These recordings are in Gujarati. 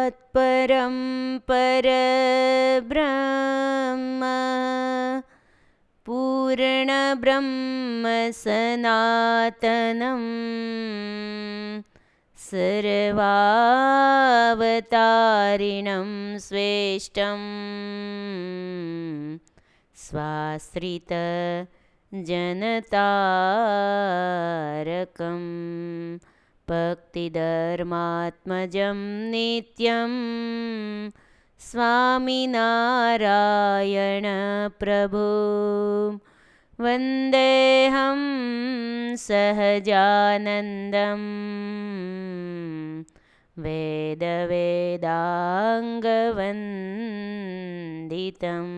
તત્પરં પરબ્રહ્મ પૂર્ણબ્રહ્મ સનાતનં સર્વાવતારિણં શ્રેષ્ઠં સ્વાશ્રિત જનતારકં ભક્તિધર્માત્મજં નિત્યં સ્વામિનારાયણ પ્રભુ વંદેહં સહજાનંદં વેદવેદાંગવંદિતम्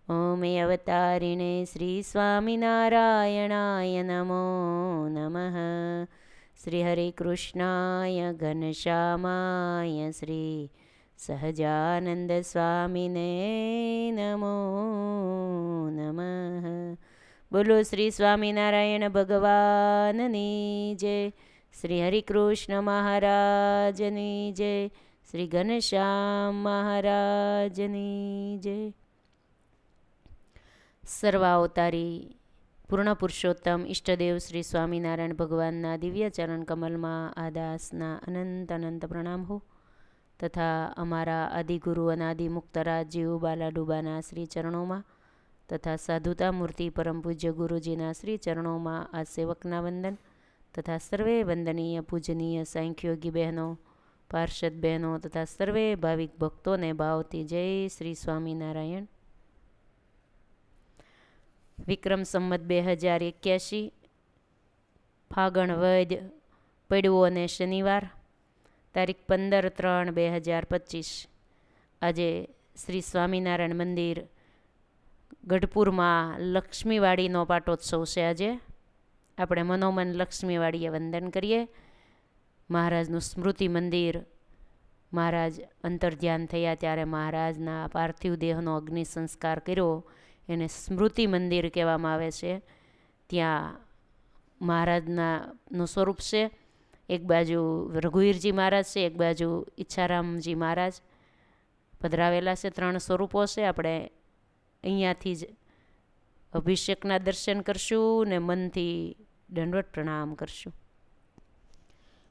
ઓમ અવતારિણે શ્રી સ્વામિનારાયણાય નમો નમઃ. શ્રી હરે કૃષ્ણાય ઘનશ્યામાય શ્રી સહજાનંદ સ્વામિને નમો નમઃ. બોલો શ્રી સ્વામિનારાયણ ભગવાનની જય. શ્રી હરિકૃષ્ણ મહારાજની જય. શ્રી ઘનશ્યામ મહારાજની જય. સર્વાવતારી પૂર્ણ પુરુષોત્તમ ઈષ્ટદેવ શ્રી સ્વામિનારાયણ ભગવાનના દિવ્ય ચરણ કમલમાં આ દાસના અનંત અનંત પ્રણામ હો, તથા અમારા આદિગુરુ અનાદિ મુક્તરાજ જીવ બાલાડુબાના શ્રી ચરણોમાં, તથા સાધુતા મૂર્તિ પરમ પૂજ્ય ગુરુજીના શ્રી ચરણોમાં આ સેવકના વંદન, તથા સર્વે વંદનીય પૂજનીય સાંખ્યોગી બહેનો, પાર્ષદ બહેનો તથા સર્વે ભાવિક ભક્તોને ભાવથી જય શ્રી સ્વામિનારાયણ. વિક્રમ સંમત 2081 ફાગણ વદ પડવો અને શનિવાર તારીખ 15/3/2025. આજે શ્રી સ્વામિનારાયણ મંદિર ગઢપુરમાં લક્ષ્મીવાડીનો પાટોત્સવ છે. આજે આપણે મનોમન લક્ષ્મીવાડીએ વંદન કરીએ. મહારાજનું સ્મૃતિ મંદિર, મહારાજ અંતર્ધ્યાન થયા ત્યારે મહારાજના પાર્થિવ દેહનો અગ્નિ સંસ્કાર કર્યો, એને સ્મૃતિ મંદિર કહેવામાં આવે છે. ત્યાં મહારાજનું સ્વરૂપ છે. એક બાજુ રઘુવીરજી મહારાજ છે, એક બાજુ ઈચ્છારામજી મહારાજ પધરાવેલા છે. 3 સ્વરૂપો છે. આપણે અહીંયાથી જ અભિષેકના દર્શન કરશું ને મનથી દંડવત પ્રણામ કરશું.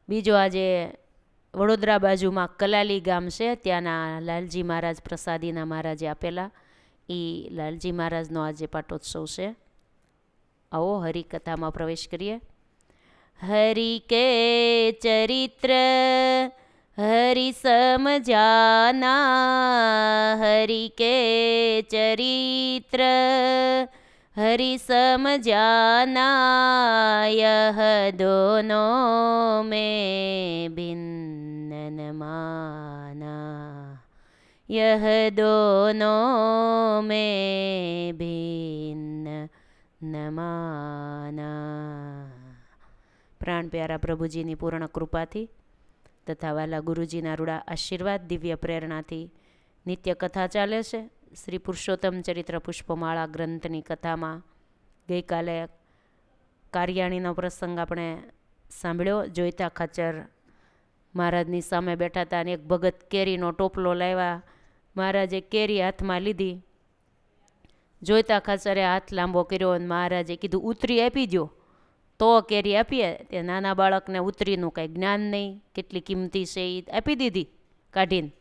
બીજો આજે વડોદરા બાજુમાં કલાલી ગામ છે, ત્યાંના લાલજી મહારાજ પ્રસાદીના મહારાજે આપેલા, એ લાલજી મહારાજનો આજે પાટોત્સવ છે. આવો હરિકથામાં પ્રવેશ કરીએ. હરિ કે ચરિત્ર હરિ સમજાના, હરિ કે ચરિત્ર હરિ સમજાના, યહ દોનો મેં ભિન્ન ન માના, યહ દોનો મેં ભિન્ન ન માના. પ્રાણ પ્યારા પ્રભુજીની પૂર્ણ કૃપાથી તથા વાલા ગુરુજીના રૂડા આશીર્વાદ દિવ્ય પ્રેરણાથી નિત્ય કથા ચાલે છે. શ્રી પુરુષોત્તમ ચરિત્ર પુષ્પમાળા ગ્રંથની કથામાં ગઈકાલે કારિયાણીનો પ્રસંગ આપણે સાંભળ્યો. જોઈતા ખાચર મહારાજની સામે બેઠા હતા અને એક ભગત કેરીનો ટોપલો લાવ્યા. મહારાજે કેરી હાથમાં લીધી, જોઈતા ખાચરે હાથ લાંબો કર્યો અને મહારાજે કીધું ઉતરી આપી દો તો કેરી આપીએ. તે નાના બાળકને ઉતરીનું કાંઈ જ્ઞાન નહીં, કેટલી કિંમતી છે એ આપી દીધી કાઢીને.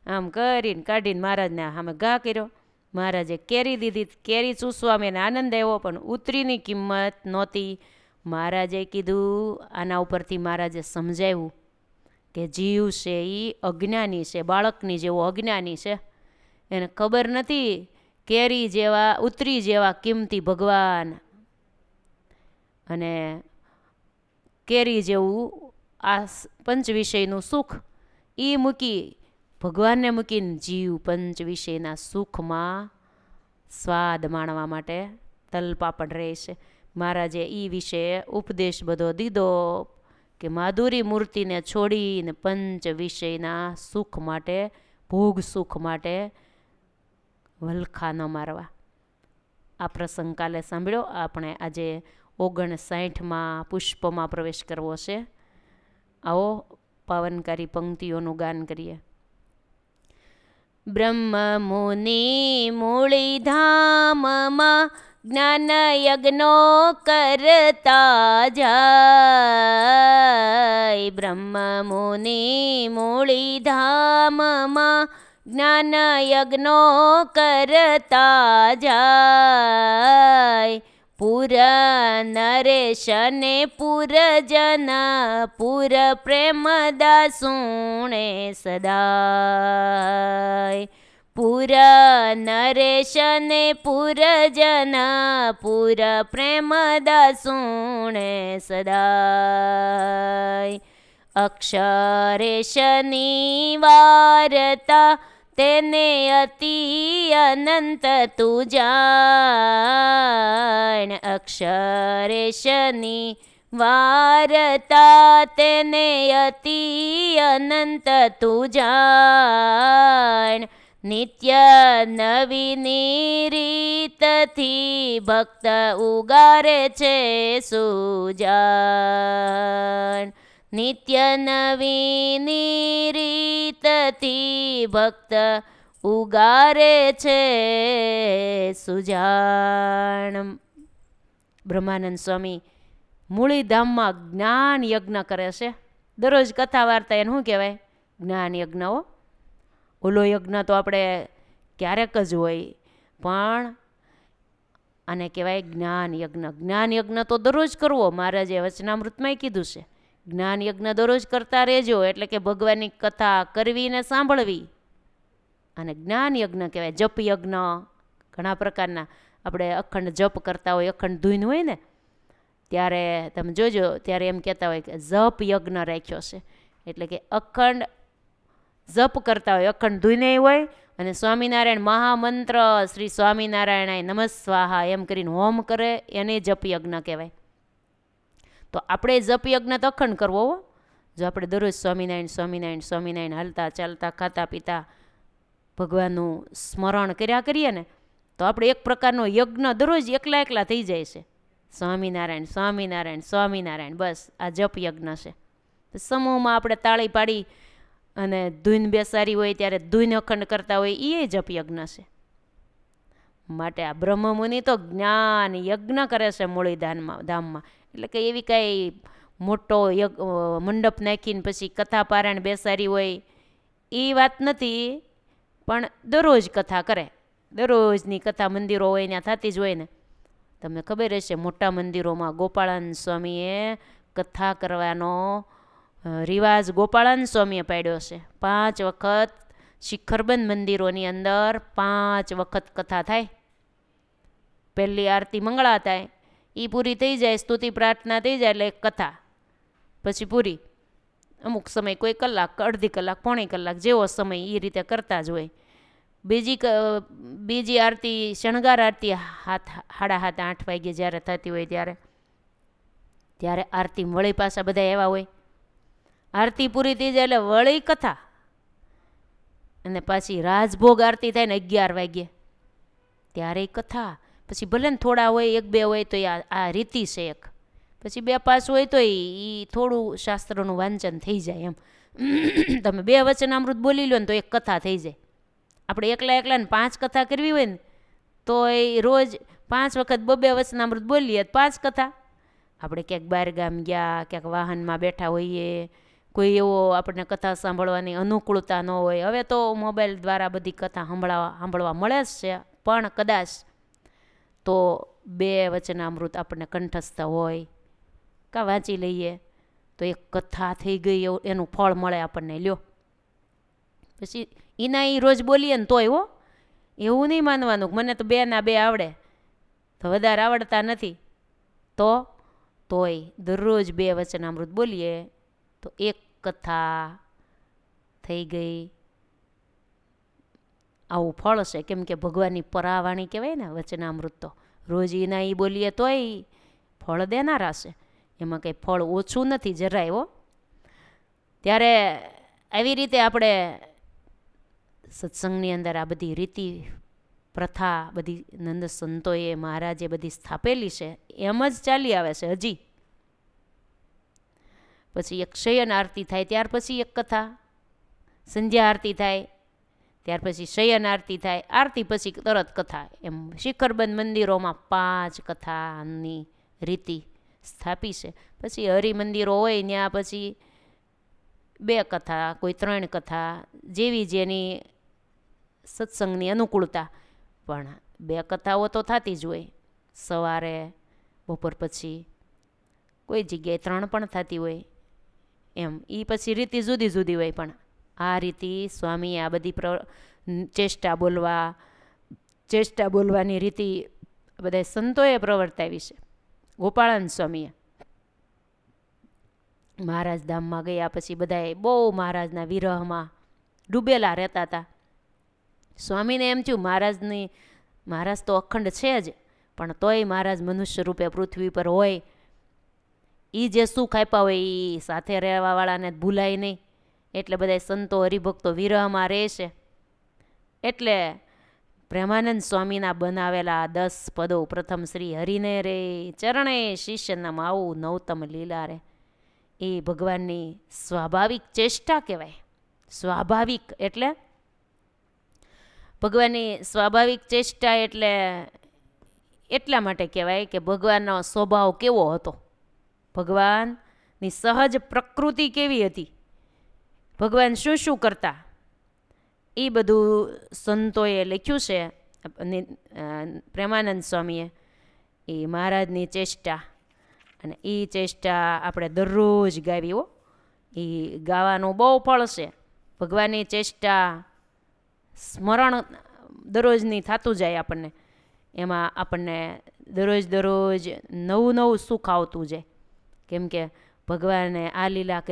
આમ કરીને કાઢીને મહારાજને સામે ઘા કર્યો. મહારાજે કેરી દીધી. કેરી ચૂસવામાં એને આનંદ આવ્યો, પણ ઉતરીની કિંમત નહોતી. મહારાજે કીધું, આના ઉપરથી મહારાજે સમજાવ્યું કે જીવ છે એ અજ્ઞાની છે, બાળકની જેવો અજ્ઞાની છે. એને ખબર નથી કેરી જેવા ઉતરી જેવા કિંમતી ભગવાન અને કેરી જેવું આ પંચ વિષયનું સુખ એ મૂકી ભગવાનને મૂકીને જીવ પંચ વિષયના સુખમાં સ્વાદ માણવા માટે તલપાપડ રહે છે. મહારાજે એ વિશે ઉપદેશ બધો દીધો કે માધુરી મૂર્તિને છોડીને પંચ વિષયના સુખ માટે, ભોગ સુખ માટે વલખા ન મારવા. આ પ્રસંગ કાલે સાંભળ્યો. આપણે આજે 59માં પુષ્પમાં પ્રવેશ કરવો છે. આવો પાવનકારી પંક્તિઓનું ગાન કરીએ. બ્રહ્મ મુનિ મૂળીધામમાં જ્ઞાન યજ્ઞો કરતા જાય. બ્રહ્મ મુનિ મૂળીધામમાં જ્ઞાન યજ્ઞો કરતા જાય. પુર નરેશને પુરજન પુર પ્રેમદાસુણે સદાય. પુર નરેશને પુરજન પુર પ્રેમદાસુણે સદાય. અક્ષરેશની વારતા તેને અતિ અનંત તું જાણ. અક્ષરેશની વારતા તેને અતિ અનંત તું જાણ. નિત્ય નવીની રીતથી ભક્ત ઉગારે છે સુજાન. નિત્ય નવીની રીતથી ભક્ત ઉગારે છે સુજાણ. બ્રહ્માનંદ સ્વામી મૂળીધામમાં જ્ઞાન યજ્ઞ કરે છે. દરરોજ કથા વાર્તા એને શું કહેવાય? જ્ઞાન યજ્ઞો. ઓલો યજ્ઞ તો આપણે ક્યારેક જ હોય, પણ આને કહેવાય જ્ઞાન યજ્ઞ. જ્ઞાન યજ્ઞ તો દરરોજ કરવો. મહારાજે વચનામૃતમાંય કીધું છે, જ્ઞાન યજ્ઞ દરરોજ કરતા રહેજો. એટલે કે ભગવાનની કથા કરવી ને સાંભળવી, અને જ્ઞાન યજ્ઞ કહેવાય. જપ યજ્ઞ ઘણા પ્રકારના. આપણે અખંડ જપ કરતા હોય, અખંડ ધૂન હોય ને, ત્યારે તમે જોજો, ત્યારે એમ કહેતા હોય કે જપ યજ્ઞ રાખ્યો છે. એટલે કે અખંડ જપ કરતા હોય, અખંડ ધૂને હોય, અને સ્વામિનારાયણ મહામંત્ર શ્રી સ્વામિનારાયણાય નમઃ સ્વાહા એમ કરીને હોમ કરે, એને જપ યજ્ઞ કહેવાય. તો આપણે જપ યજ્ઞ તો અખંડ કરવો હો. જો આપણે દરરોજ સ્વામિનારાયણ સ્વામિનારાયણ સ્વામિનારાયણ હાલતા ચાલતા ખાતા પીતા ભગવાનનું સ્મરણ કર્યા કરીએ ને, તો આપણે એક પ્રકારનો યજ્ઞ દરરોજ એકલા એકલા થઈ જાય છે. સ્વામિનારાયણ સ્વામિનારાયણ સ્વામિનારાયણ, બસ આ જપ યજ્ઞ છે. સમૂહમાં આપણે તાળી પાડી અને ધૂન બેસારી હોય ત્યારે ધૂન અખંડ કરતા હોય, એ જપ યજ્ઞ છે. માટે આ બ્રહ્મમુનિ તો જ્ઞાન યજ્ઞ કરે છે મૂળીધામમાં. એટલે કે એવી કાંઈ મોટો મંડપ નાખીને પછી કથા પારાયણ બેસારી હોય એ વાત નથી, પણ દરરોજ કથા કરે. દરરોજની કથા મંદિરો હોય ત્યાં થતી જ હોય ને. તમને ખબર હશે, મોટા મંદિરોમાં ગોપાળાનંદ સ્વામીએ કથા કરવાનો રિવાજ ગોપાળાનંદ સ્વામીએ પાડ્યો છે. 5 વખત શિખરબંધ મંદિરોની અંદર 5 વખત કથા થાય. પહેલી આરતી મંગળા થાય, એ પૂરી થઈ જાય, સ્તુતિ પ્રાર્થના થઈ જાય એટલે એક કથા પછી પૂરી. અમુક સમય કોઈ કલાક, અડધી કલાક, પોણી કલાક, જેવો સમય એ રીતે કરતા જ હોય. બીજી આરતી શણગાર આરતી 7:30-8 વાગે જ્યારે થતી હોય ત્યારે આરતી વળી પાછા બધા એવા હોય. આરતી પૂરી થઈ જાય એટલે વળી કથા, અને પાછી રાજભોગ આરતી થાય ને 11 વાગ્યે ત્યારે કથા. પછી ભલે ને થોડા હોય, 1-2 હોય તો આ રીતિ છે એક. પછી 2-5 હોય તો એ થોડું શાસ્ત્રનું વાંચન થઈ જાય એમ. તમે 2 વચનામૃત બોલી લો ને તો એક કથા થઈ જાય. આપણે એકલા ને 5 કથા કરવી હોય ને તો એ રોજ 5 વખત 2 વચનામૃત બોલીએ 5 કથા. આપણે ક્યાંક બહાર ગામ ગયા, ક્યાંક વાહનમાં બેઠા હોઈએ, કોઈ એવો આપણને કથા સાંભળવાની અનુકૂળતા ન હોય. હવે તો મોબાઈલ દ્વારા બધી કથા સાંભળવા મળે જ છે, પણ કદાચ તો 2 વચનામૃત આપણને કંઠસ્થ હોય કાં વાંચી લઈએ તો એક કથા થઈ ગઈ એનું ફળ મળે આપણને. લ્યો, પછી એના એ રોજ બોલીએ ને તોય હો, એવું નહીં માનવાનું મને તો 2 ના 2 આવડે, તો વધારે આવડતા નથી, તોય દરરોજ 2 વચનામૃત બોલીએ તો એક કથા થઈ ગઈ. આવું ફળ છે. કેમ કે ભગવાનની પરાવાણી કહેવાય ને વચનામૃત. તો રોજ એના એ બોલીએ તોય ફળ દેનારા છે, એમાં કંઈ ફળ ઓછું નથી જરાય હો. ત્યારે આવી રીતે આપણે સત્સંગની અંદર આ બધી રીતિ પ્રથા બધી નંદ સંતોએ મહારાજે બધી સ્થાપેલી છે, એમ જ ચાલી આવે છે હજી. પછી એક શયન આરતી થાય, ત્યાર પછી એક કથા, સંધ્યા આરતી થાય, ત્યાર પછી શયન આરતી થાય, આરતી પછી તરત કથા. એમ શિખરબંધ મંદિરોમાં 5 કથાની રીતિ સ્થાપી છે. પછી હરિમંદિરો હોય ત્યાં પછી 2 કથા, કોઈ 3 કથા, જેવી જેની સત્સંગની અનુકૂળતા. પણ 2 કથાઓ તો થતી જ હોય, સવારે, બપોર પછી, કોઈ જગ્યાએ 3 પણ થતી હોય. એમ એ પછી રીતિ જુદી જુદી હોય. પણ આ રીતિ સ્વામીએ આ બધી ચેષ્ટા બોલવાની રીતિ બધા સંતોએ પ્રવર્તાવી છે. ગોપાળાનંદ સ્વામીએ મહારાજ ધામમાં ગયા પછી બધાએ બહુ મહારાજના વિરહમાં ડૂબેલા રહેતા હતા. સ્વામીને એમ થયું મહારાજ તો અખંડ છે જ, પણ તોય મહારાજ મનુષ્ય રૂપે પૃથ્વી પર હોય, એ જે સુખ આપ્યા હોય એ સાથે રહેવાવાળાને ભૂલાય નહીં. એટલે બધા સંતો હરિભક્તો વિરહમાં રહે છે. એટલે પ્રેમાનંદ સ્વામીના બનાવેલા 10 પદો, પ્રથમ શ્રી હરિને રે ચરણે શિષ્યના માવું નવતમ લીલા રે, એ ભગવાનની સ્વાભાવિક ચેષ્ટા કહેવાય. સ્વાભાવિક એટલે ભગવાનની સ્વાભાવિક ચેષ્ટા એટલે એટલા માટે કહેવાય કે ભગવાનનો સ્વભાવ કેવો હતો, ભગવાનની સહજ પ્રકૃતિ કેવી હતી, ભગવાન શું શું કરતા, એ બધું સંતોએ લખ્યું છે. પ્રેમાનંદ સ્વામીએ એ મહારાજની ચેષ્ટા, અને એ ચેષ્ટા આપણે દરરોજ ગાવી હો. એ ગાવાનું બહુ ફળ છે. ભગવાનની ચેષ્ટા સ્મરણ દરરોજની થતું જાય આપણને. એમાં આપણને દરરોજ નવું નવું સુખ આવતું જાય. કેમ કે ભગવાને આ લીલા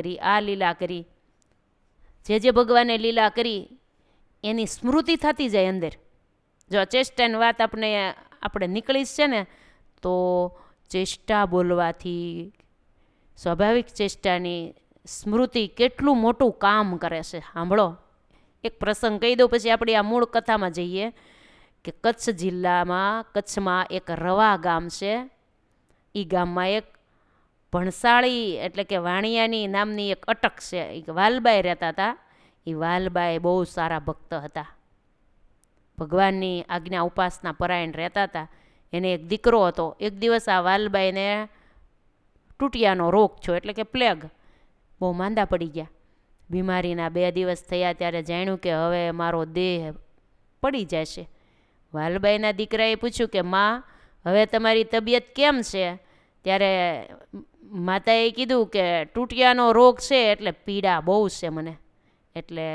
કરી, જે ભગવાને લીલા કરી એની સ્મૃતિ થતી જાય અંદર. જો ચેષ્ટાની વાત આપણે નીકળી છે ને, તો ચેષ્ટા બોલવાથી સ્વાભાવિક ચેષ્ટાની સ્મૃતિ કેટલું મોટું કામ કરે છે. સાંભળો, એક પ્રસંગ કહી દઉં પછી આપણી આ મૂળ કથામાં જઈએ. કે કચ્છ જિલ્લામાં, કચ્છમાં એક રવા ગામ છે. એ ગામમાં એક ભણસાળી એટલે કે વાણિયાની નામની એક અટક છે, એક વાલબાઈ રહેતા હતા. એ વાલબાઈ બહુ સારા ભક્ત હતા, ભગવાનની આજ્ઞા ઉપાસના પરાયણ રહેતા હતા. એને એક દીકરો હતો. એક દિવસ આ વાલબાઈને ટૂટિયાનો રોગ થયો, એટલે કે પ્લેગ. બહુ માંદા પડી ગયા. બીમારીના 2 દિવસ થયા ત્યારે જાણ્યું કે હવે મારો દેહ પડી જશે. વાલબાઈના દીકરાએ પૂછ્યું કે માં, હવે તમારી તબિયત કેમ છે? ત્યારે માતાએ કીધું કે ટૂટિયાનો રોગ છે એટલે પીડા બહુ છે મને, એટલે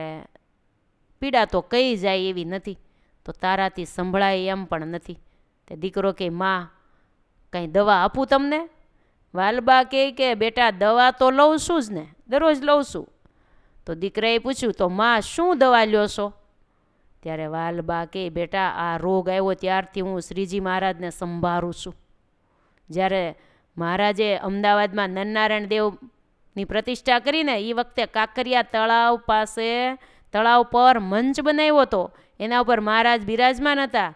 પીડા તો કઈ જાય એવી નથી, તો તારાથી સંભળાય એમ પણ નથી. તે દીકરો કે માં, કંઈ દવા આપું તમને? વાલબા કે બેટા દવા તો લઉં છું જ ને, દરરોજ લઉં છું. તો દીકરાએ પૂછ્યું તો માં શું દવા લ્યો છો? ત્યારે વાલબા કે બેટા આ રોગ આવ્યો ત્યારથી હું શ્રીજી મહારાજને સંભાળું છું. જ્યારે મહારાજે અમદાવાદમાં નરનારાયણ દેવની પ્રતિષ્ઠા કરીને એ વખતે કાંકરિયા તળાવ પર મંચ બનાવ્યો હતો. એના ઉપર મહારાજ બિરાજમાન હતા,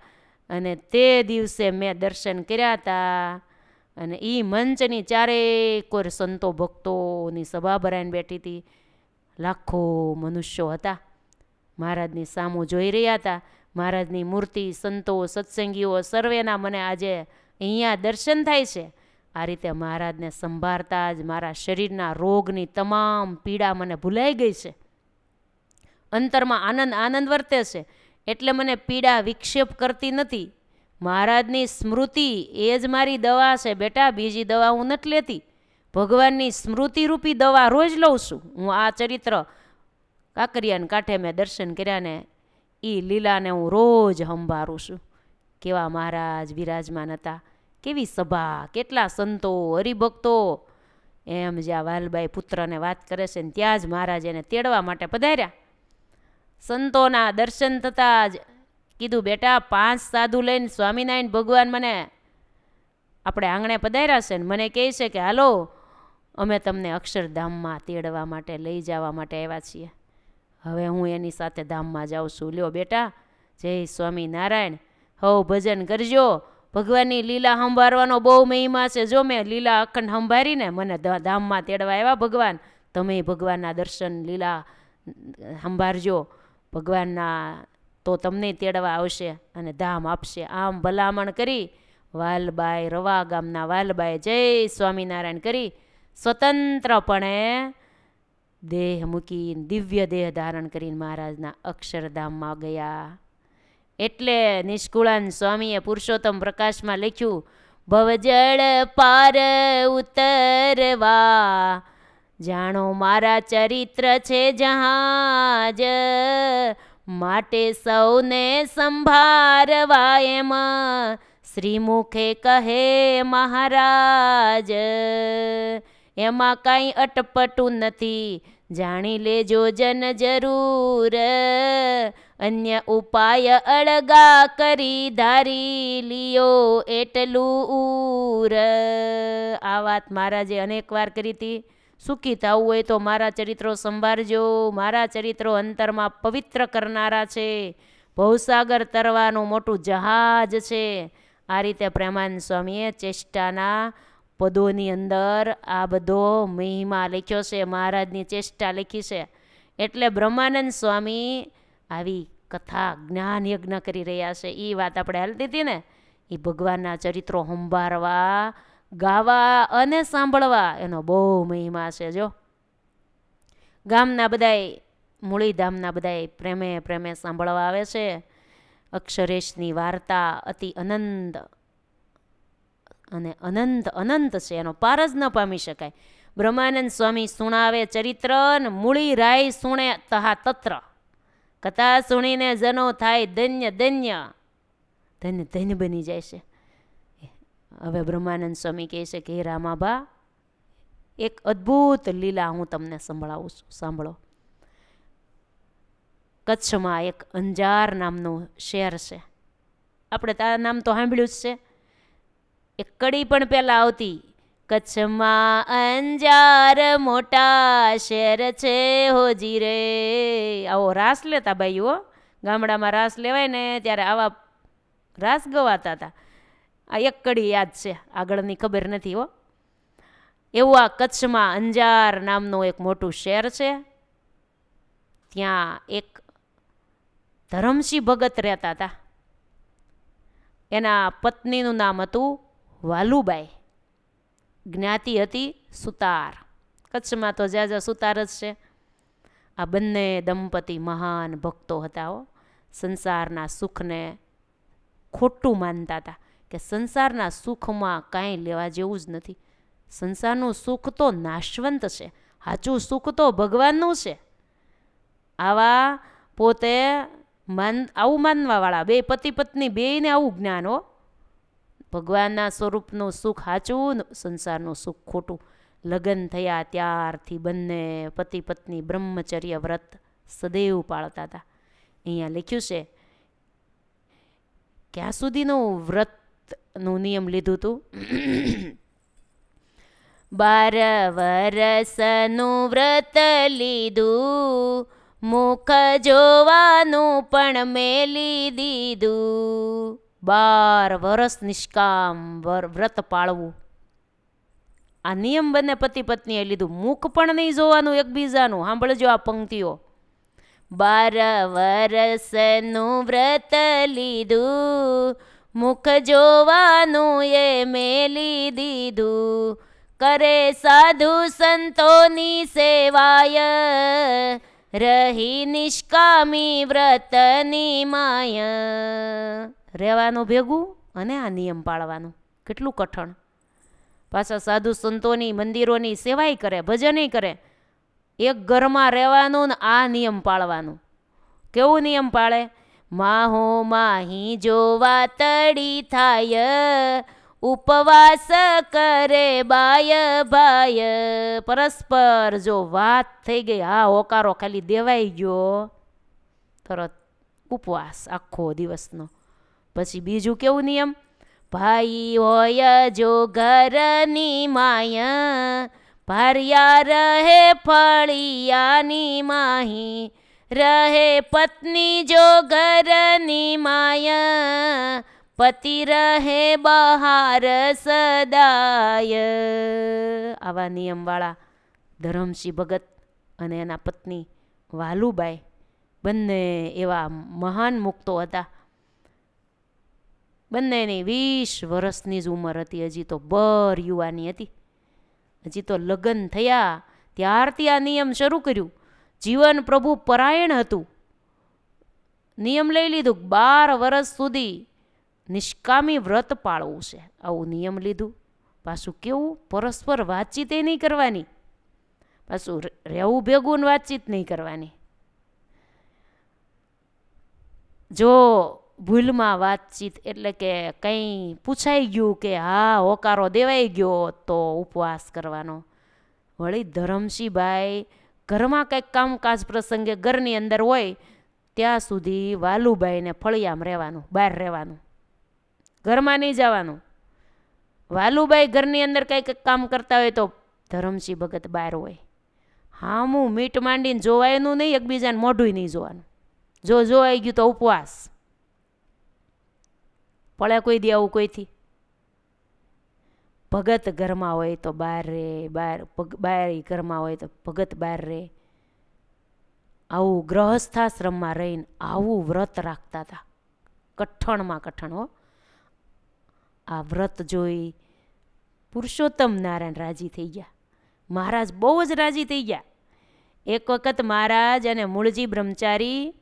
અને તે દિવસે મેં દર્શન કર્યા હતા. અને એ મંચની ચારેય કોર સંતો ભક્તોની સભા ભરાઈને બેઠી હતી. લાખો મનુષ્યો હતા, મહારાજની સામું જોઈ રહ્યા હતા. મહારાજની મૂર્તિ, સંતો, સત્સંગીઓ સર્વેના મને આજે અહીંયા દર્શન થાય છે. આ રીતે મહારાજને સંભાળતા જ મારા શરીરના રોગની તમામ પીડા મને ભૂલાઈ ગઈ છે. અંતરમાં આનંદ વર્તે છે, એટલે મને પીડા વિક્ષેપ કરતી નથી. મહારાજની સ્મૃતિ એ જ મારી દવા છે બેટા, બીજી દવા હું નથી લેતી. ભગવાનની સ્મૃતિરૂપી દવા રોજ લઉં છું હું. આ ચરિત્ર કાંકરિયાને કાંઠે મેં દર્શન કર્યા ને એ લીલાને હું રોજ સંભાળું છું. કેવા મહારાજ વિરાજમાન હતા, કેવી સભા, કેટલા સંતો હરિભક્તો. એમ જ્યાં વાલબાઈ પુત્રને વાત કરે છે ને ત્યાં જ મહારાજ એને તેડવા માટે પધાર્યા. સંતોના દર્શન થતાં જ કીધું બેટા 5 સાધુ લઈને સ્વામિનારાયણ ભગવાન મને આપણે આંગણે પધાર્યા છે ને મને કહે છે કે હાલો અમે તમને અક્ષરધામમાં તેડવા માટે લઈ જવા માટે આવ્યા છીએ. હવે હું એની સાથે ધામમાં જાઉં છું. લ્યો બેટા, જય સ્વામિનારાયણ, હવ ભજન કરજો, ભગવાનની લીલા સંભાળવાનો બહુ મહિમા છે. જો મેં લીલા અખંડ સંભાળીને મને ધામમાં તેડવા આવ્યા ભગવાન. તમે ભગવાનના દર્શન લીલા સંભાળજો ભગવાનના, તો તમને તેડવા આવશે અને ધામ આપશે. આમ ભલામણ કરી વાલબાઈ, રવા ગામના વાલબાઈ જય સ્વામિનારાયણ કરી સ્વતંત્રપણે દેહ મૂકીને દિવ્ય દેહ ધારણ કરીને મહારાજના અક્ષરધામમાં ગયા. એટલે નિષ્કુળાન સ્વામીએ પુરુષોત્તમ પ્રકાશમાં લખ્યું, ભવજળ પાર ઉતરવા જાણો મારા ચરિત્ર છે જહાજ, માટે સૌને સંભાળવા એમાં શ્રીમુખે કહે મહારાજ. એમાં કાંઈ અટપટું નથી, જાણી લેજો જન જરૂર, અન્ય ઉપાય અળગા કરી ધારી લિયો એટલું ઉર. આ વાત મહારાજે અનેક વાર કરી હતી. સુખી થવું હોય તો મારા ચરિત્રો સંભાળજો. મારા ચરિત્રો અંતરમાં પવિત્ર કરનારા છે, ભવસાગર તરવાનું મોટું જહાજ છે. આ રીતે પ્રેમાનંદ સ્વામીએ ચેષ્ટાના પદોની અંદર આ બધો મહિમા લખ્યો છે, મહારાજની ચેષ્ટા લખી છે. એટલે બ્રહ્માનંદ સ્વામી આવી કથા જ્ઞાન યજ્ઞ કરી રહ્યા છે. એ વાત આપણે હાલતી હતી ને, એ ભગવાનના ચરિત્રો સંભાળવા, ગાવા અને સાંભળવા એનો બહુ મહિમા છે. જો ગામના બધાય, મૂળીધામના બધાય પ્રેમે પ્રેમે સાંભળવા આવે છે. અક્ષરેશની વાર્તા અતિ અનંત અને અનંત અનંત છે, એનો પાર જ ન પામી શકાય. બ્રહ્માનંદ સ્વામી સુણાવે ચરિત્ર, મૂળી રાય સુણે તહા તત્ર. કથા સુણીને જનો થાય ધન્ય ધન્ય, ધન્ય ધન્ય બની જાય છે. હવે બ્રહ્માનંદ સ્વામી કહે છે કે હે રામાબા, એક અદ્ભુત લીલા હું તમને સંભળાવું છું, સાંભળો. કચ્છમાં એક અંજાર નામનું શહેર છે. આપણે તો આ નામ તો સાંભળ્યું જ છે. એક કડી પણ પહેલાં આવતી, કચ્છમાં અંજાર મોટા શહેર છે હોજી રે. આવો રાસ લેતા ભાઈઓ, ગામડામાં રાસ લેવાય ને ત્યારે આવા રાસ ગવાતા હતા. આ એક કડી યાદ છે, આગળની ખબર નથી હો. એવું આ કચ્છમાં અંજાર નામનું એક મોટું શહેર છે. ત્યાં એક ધરમસિંહ ભગત રહેતા હતા. એના પત્નીનું નામ હતું વાલુબાઈ. જ્ઞાતિ હતી સુતાર. કચ્છમાં તો જાજા સુતાર જ છે. આ બંને દંપતી મહાન ભક્તો હતા હો. સંસારના સુખને ખોટું માનતા હતા કે સંસારના સુખમાં કાંઈ લેવા જેવું જ નથી. સંસારનું સુખ તો નાશવંત છે, સાચું સુખ તો ભગવાનનું છે. આવા પોતે આવું માનવાવાળા બે પતિ પત્ની બેયને આવું જ્ઞાન હો. ભગવાનના સ્વરૂપનું સુખ સાચું, સંસારનું સુખ ખોટું. લગ્ન થયા ત્યારથી બંને પતિ પત્ની બ્રહ્મચર્ય વ્રત સદૈવ પાળતા હતા. અહીંયા લખ્યું છે ક્યાં સુધીનું વ્રતનું નિયમ લીધું હતું. 12 વરસનું વ્રત લીધું, મુખ જોવાનું પણ મેલી દીધું. 12 વરસ નિષ્કામ વ્રત પાળવું. આ નિયમ બંને પતિ પત્નીએ લીધું. મુખ પણ નહીં જોવાનું એકબીજાનું. સાંભળજો આ પંક્તિઓ. 12 વરસનું વ્રત લીધું, મુખ જોવાનું એ મેલી દીધું. કરે સાધુ સંતોની સેવાય, રહી નિષ્કામી વ્રતની માય. રહેવાનું ભેગું અને આ નિયમ પાળવાનું કેટલું કઠણ. પાછા સાધુ સંતોની મંદિરોની સેવાય કરે, ભજનય કરે. એક ઘરમાં રહેવાનું ને આ નિયમ પાળવાનું. કેવું નિયમ પાળે? માહો માહી જોવા તડી થાય, ઉપવાસ કરે બાય ભાય. પરસ્પર જો વાત થઈ ગઈ, હા હોકારો ખાલી દેવાઈ ગયો, તરત ઉપવાસ આખો દિવસનો. પછી બીજું કેવું નિયમ? ભાઈ હોય જો ઘરની માય, ભાર્યા રહે ફળિયાની માહી. રહે પત્ની જો ઘરની માય, પતિ રહે બહાર સદાય. આવા નિયમવાળા ધરમસિંહ ભગત અને એના પત્ની વાલુબાઈ બંને એવા મહાન મુક્તો હતા. બંનેની 20 વર્ષની જ ઉંમર હતી. હજી તો બર યુવાની હતી. હજી તો લગ્ન થયા ત્યારથી આ નિયમ શરૂ કર્યું. જીવન પ્રભુ પરાયણ હતું. નિયમ લઈ લીધું 12 વર્ષ સુધી નિષ્કામી વ્રત પાળવું છે. આવું નિયમ લીધું. પાછું કેવું, પરસ્પર વાતચીત નહીં કરવાની, પાછું રહેવું ભેગું વાતચીત નહીં કરવાની. જો ભૂલમાં વાતચીત એટલે કે કંઈ પૂછાઈ ગયું કે હા હોકારો દેવાઈ ગયો તો ઉપવાસ કરવાનો. વળી ધરમસિંહભાઈ ઘરમાં કંઈક કામકાજ પ્રસંગે ઘરની અંદર હોય ત્યાં સુધી વાલુબાઈને ફળિયામાં રહેવાનું, બહાર રહેવાનું, ઘરમાં નહીં જવાનું. વાલુબાઈ ઘરની અંદર કંઈક કામ કરતા હોય તો ધરમસિંહ ભગત બહાર હોય. હામું મીટ માંડીને જોવાયનું નહીં, એકબીજાને મોઢું નહીં જોવાનું. જો જોવાઈ ગયું તો ઉપવાસ. પડે કોઈ દી આવું કોઈથી? ભગત ઘરમાં હોય તો બહાર રહે, બહાર ઘરમાં હોય તો ભગત બહાર રહે. આવું ગ્રહસ્થાશ્રમમાં રહીને આવું વ્રત રાખતા હતા. કઠણમાં કઠણ હો. આ વ્રત જોઈ પુરુષોત્તમ નારાયણ રાજી થઈ ગયા. મહારાજ બહુ જ રાજી થઈ ગયા. એક વખત મહારાજ અને મૂળજી બ્રહ્મચારી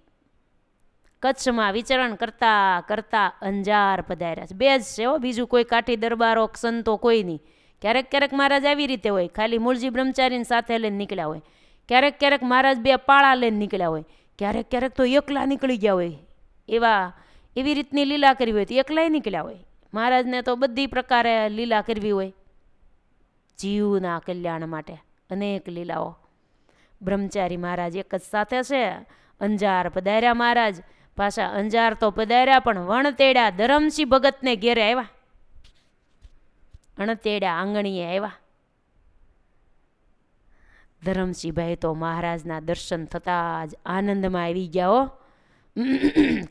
કચ્છમાં વિચરણ કરતા કરતા અંજાર પધાર્યા છે. બે જ છે હો, બીજું કોઈ કાઠી દરબારો સંતો કોઈ નહીં. ક્યારેક ક્યારેક મહારાજ આવી રીતે હોય, ખાલી મૂળજી બ્રહ્મચારીને સાથે લઈને નીકળ્યા હોય. ક્યારેક ક્યારેક મહારાજ 2 પાળા લઈને નીકળ્યા હોય. ક્યારેક ક્યારેક તો એકલા નીકળી ગયા હોય. એવી રીતની લીલા કરવી હોય તો એકલાય નીકળ્યા હોય. મહારાજને તો બધી પ્રકારે લીલા કરવી હોય. જીવના કલ્યાણ માટે અનેક લીલાઓ. બ્રહ્મચારી મહારાજ એક જ સાથે છે. અંજાર પધાર્યા મહારાજ. પાછા અંજાર તો પધાર્યા પણ વણતેડા ધરમસિંહ ભગતને ઘેરે આવ્યા. અણતેડા આંગણીએ આવ્યા. ધરમસિંહભાઈ તો મહારાજના દર્શન થતાં જ આનંદમાં આવી ગયા હો.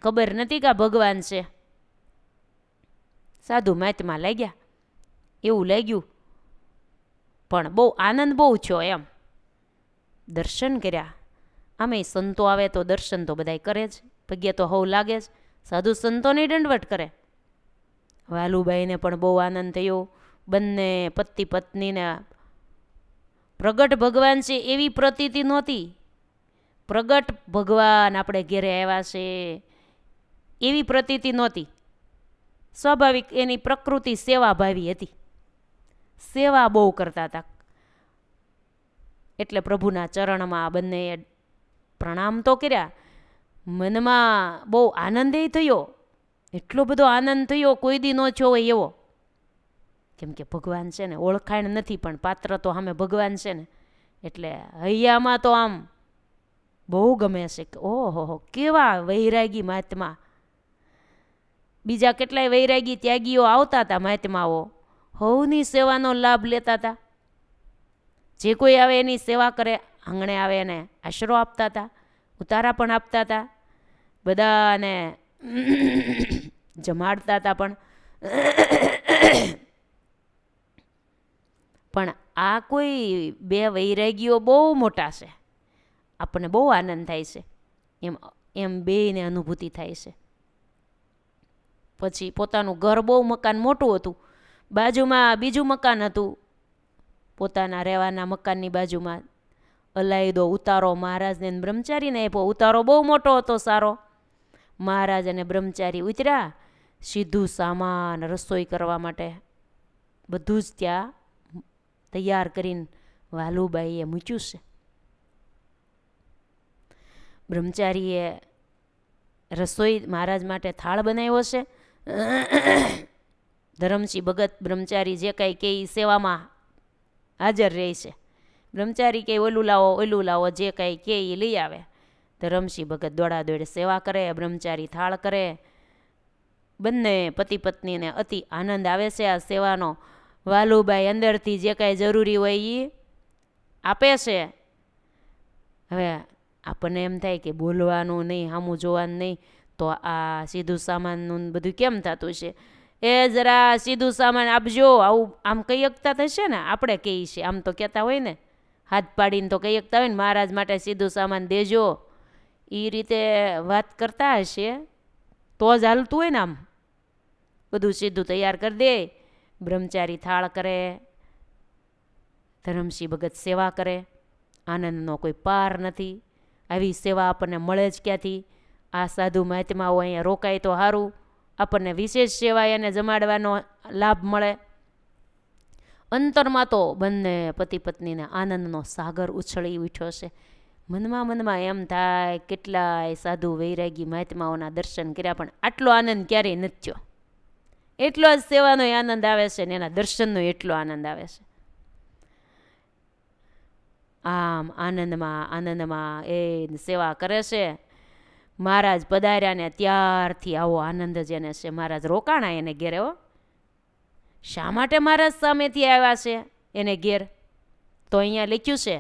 ખબર નથી કે ભગવાન છે. સાધુ મહાત્મા લાગ્યા એવું લાગ્યું, પણ બહુ આનંદ બહુ થયો એમ. દર્શન કર્યા. આમે સંતો આવે તો દર્શન તો બધાય કરે જ, પગે તો હવ લાગે જ. સાધુ સંતોની દંડવટ કરે. વાલુબાઈને પણ બહુ આનંદ થયો. બંને પતિ પત્નીને પ્રગટ ભગવાન છે એવી પ્રતીતિ નહોતી. પ્રગટ ભગવાન આપણે ઘેરે આવ્યા છે એવી પ્રતીતિ નહોતી. સ્વાભાવિક એની પ્રકૃતિ સેવાભાવી હતી. સેવા બહુ કરતા હતા. એટલે પ્રભુના ચરણમાં બંને પ્રણામ તો કર્યા. મનમાં બહુ આનંદ થયો. એટલો બધો આનંદ થયો કોઈ દી ન થયો હોય એવો. કેમ કે ભગવાન છે ને, ઓળખાણ નથી પણ પાત્ર તો સામે ભગવાન છે ને, એટલે હૈયામાં તો આમ બહુ ગમે છે કે ઓહો કેવા વૈરાગી મહાત્મા. બીજા કેટલાય વૈરાગી ત્યાગીઓ આવતા હતા મહાત્માઓ, હવની સેવાનો લાભ લેતા હતા. જે કોઈ આવે એની સેવા કરે, આંગણે આવે એને આશરો આપતા હતા, ઉતારા પણ આપતા હતા, બધાને જમાડતા હતા. પણ આ કોઈ 2 વૈરાગીઓ બહુ મોટા છે. આપણને બહુ આનંદ થાય છે એમ બેયને અનુભૂતિ થાય છે. પછી પોતાનું ઘર બહુ મકાન મોટું હતું, બાજુમાં બીજું મકાન હતું. પોતાના રહેવાના મકાનની બાજુમાં અલાયદો ઉતારો મહારાજને બ્રહ્મચારીને આપ્યો. ઉતારો બહુ મોટો હતો, સારો. મહારાજ અને બ્રહ્મચારી ઉતર્યા. સીધું સામાન રસોઈ કરવા માટે બધું જ ત્યાં તૈયાર કરીને વાલુબાઈએ મૂક્યું છે. બ્રહ્મચારીએ રસોઈ મહારાજ માટે થાળ બનાવ્યો છે. ધરમસિંહ ભગત બ્રહ્મચારી જે કાંઈ કે એ સેવામાં હાજર રહે છે. બ્રહ્મચારી કે ઓલું લાવો જે કાંઈ કે એ લઈ આવે. ધરમસિંહ ભગત દોડાદોડ સેવા કરે, બ્રહ્મચારી થાળ કરે. બંને પતિ પત્નીને અતિ આનંદ આવે છે આ સેવાનો. વાલુબાઈ અંદરથી જે કાંઈ જરૂરી હોય એ આપે છે. હવે આપણને એમ થાય કે બોલવાનું નહીં, સામું જોવાનું નહીં, તો આ સીધું સામાનનું બધું કેમ થતું છે? એ જરા સીધું સામાન આપજો, આવું આમ કહી શકતા થશે ને? આપણે કહીએ છીએ, આમ તો કહેતા હોય ને, હાથ પાડીને તો કહી શકતા હોય ને, મહારાજ માટે સીધું સામાન દેજો. એ રીતે વાત કરતા હશે તો જ હાલતું હોય ને. આમ બધું સીધું તૈયાર કરી દે. બ્રહ્મચારી થાળ કરે, ધરમસિંહ ભગત સેવા કરે. આનંદનો કોઈ પાર નથી. આવી સેવા આપણને મળે જ ક્યાંથી? આ સાધુ મહાત્માઓ અહીંયા રોકાય તો સારું, આપણને વિશેષ સેવા એને જમાડવાનો લાભ મળે. અંતરમાં તો બંને પતિ પત્નીને આનંદનો સાગર ઉછળી ઉઠ્યો છે. મનમાં એમ થાય કેટલાય સાધુ વૈરાગી મહાત્માઓના દર્શન કર્યા, પણ આટલો આનંદ ક્યારેય નથી થયો. એટલો જ સેવાનો આનંદ આવે છે ને એના દર્શનનો એટલો આનંદ આવે છે. આમ આનંદમાં એ સેવા કરે છે. મહારાજ પધાર્યા ને ત્યારથી આવો આનંદ જ એને છે. મહારાજ રોકાણા એને ઘેરે. હો, શા માટે મહારાજ સામેથી આવ્યા છે એને ઘેર? તો અહીંયા લખ્યું છે,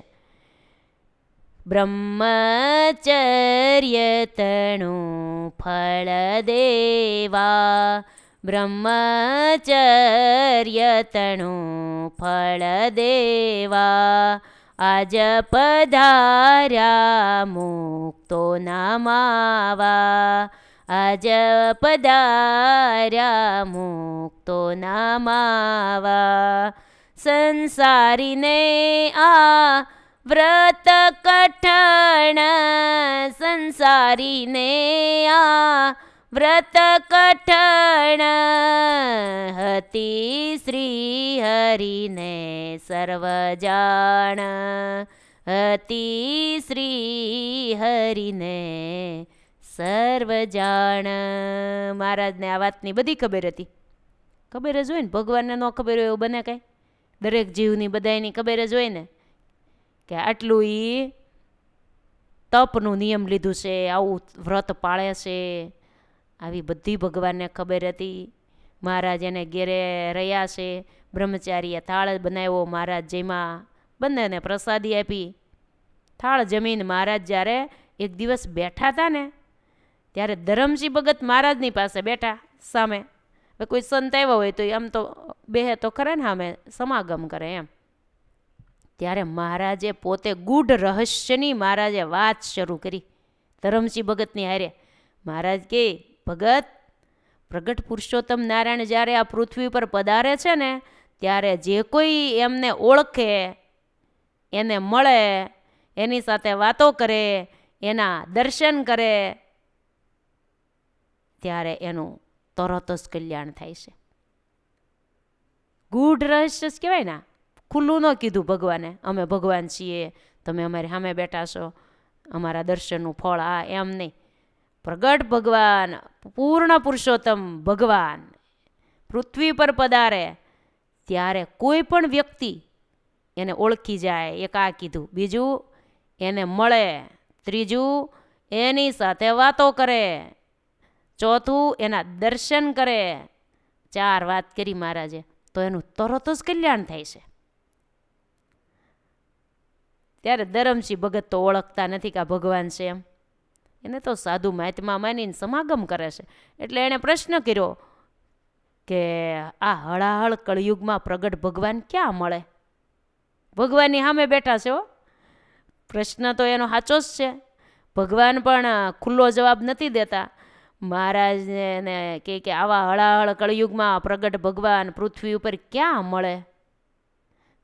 બ્રહ્મચર્ય તણું ફળ દેવા, બ્રહ્મચર્ય તણું ફળ દેવા, આજ પધાર્યા મુક્તો નામાવા, આજ પધાર્યા મુક્તો નામાવા. સંસારીને આ વ્રત કઠણ, સંસારીને આ વ્રત કઠણ, હતી શ્રી હરિને સર્વ જાણ, હતી શ્રી હરિને સર્વ જાણ. મહારાજને આ વાતની બધી ખબર હતી. ખબર જ હોય ને, ભગવાનને ન ખબર હોય એવું બને કાંઈ? દરેક જીવની બધાની ખબર જ હોય ને કે આટલું એ તપનું નિયમ લીધું છે, આવું વ્રત પાળે છે. આવી બધી ભગવાનને ખબર હતી. મહારાજ એને ઘેરે રહ્યા છે. બ્રહ્મચારીએ થાળ બનાવ્યો, મહારાજ જેમાં બંનેને પ્રસાદી આપી. થાળ જમીન મહારાજ જ્યારે એક દિવસ બેઠા હતા ને, ત્યારે ધરમસિંહ ભગત મહારાજની પાસે બેઠા સામે. કોઈ સંત આવ્યા હોય તો આમ તો બેહે તો ખરે ને, સામે સમાગમ કરે એમ. ત્યારે મહારાજે પોતે ગૂઢ રહસ્યની મહારાજે વાત શરૂ કરી ધરમસિંહ ભગતની હારે. મહારાજ કે, ભગત, પ્રગટ પુરુષોત્તમ નારાયણ જ્યારે આ પૃથ્વી પર પધારે છે ને, ત્યારે જે કોઈ એમને ઓળખે, એને મળે, એની સાથે વાતો કરે, એના દર્શન કરે, ત્યારે એનું તરત જ કલ્યાણ થાય છે. ગૂઢ રહસ્ય કહેવાય ને. ખુલ્લું ન કીધું ભગવાને, અમે ભગવાન છીએ, તમે અમારી સામે બેઠા છો, અમારા દર્શનનું ફળ આ, એમ નહીં. પ્રગટ ભગવાન, પૂર્ણ પુરુષોત્તમ ભગવાન પૃથ્વી પર પધારે ત્યારે કોઈ પણ વ્યક્તિ એને ઓળખી જાય. એક આ કીધું. બીજું, એને મળે. ત્રીજું, એની સાથે વાતો કરે. ચોથું, એના દર્શન કરે. 4 વાત કરી મહારાજે. તો એનું તરત જ કલ્યાણ થાય છે. ત્યારે ધરમસિંહ ભગત તો ઓળખતા નથી કે આ ભગવાન છે એમ. એને તો સાધુ મહાત્મા માનીને સમાગમ કરે છે. એટલે એણે પ્રશ્ન કર્યો કે આ હળાહળ કળિયુગમાં પ્રગટ ભગવાન ક્યાં મળે? ભગવાનની સામે બેઠા છે. પ્રશ્ન તો એનો સાચો જ છે. ભગવાન પણ ખુલ્લો જવાબ નથી દેતા. મહારાજને કે આવા હળાહળ કળિયુગમાં પ્રગટ ભગવાન પૃથ્વી ઉપર ક્યાં મળે?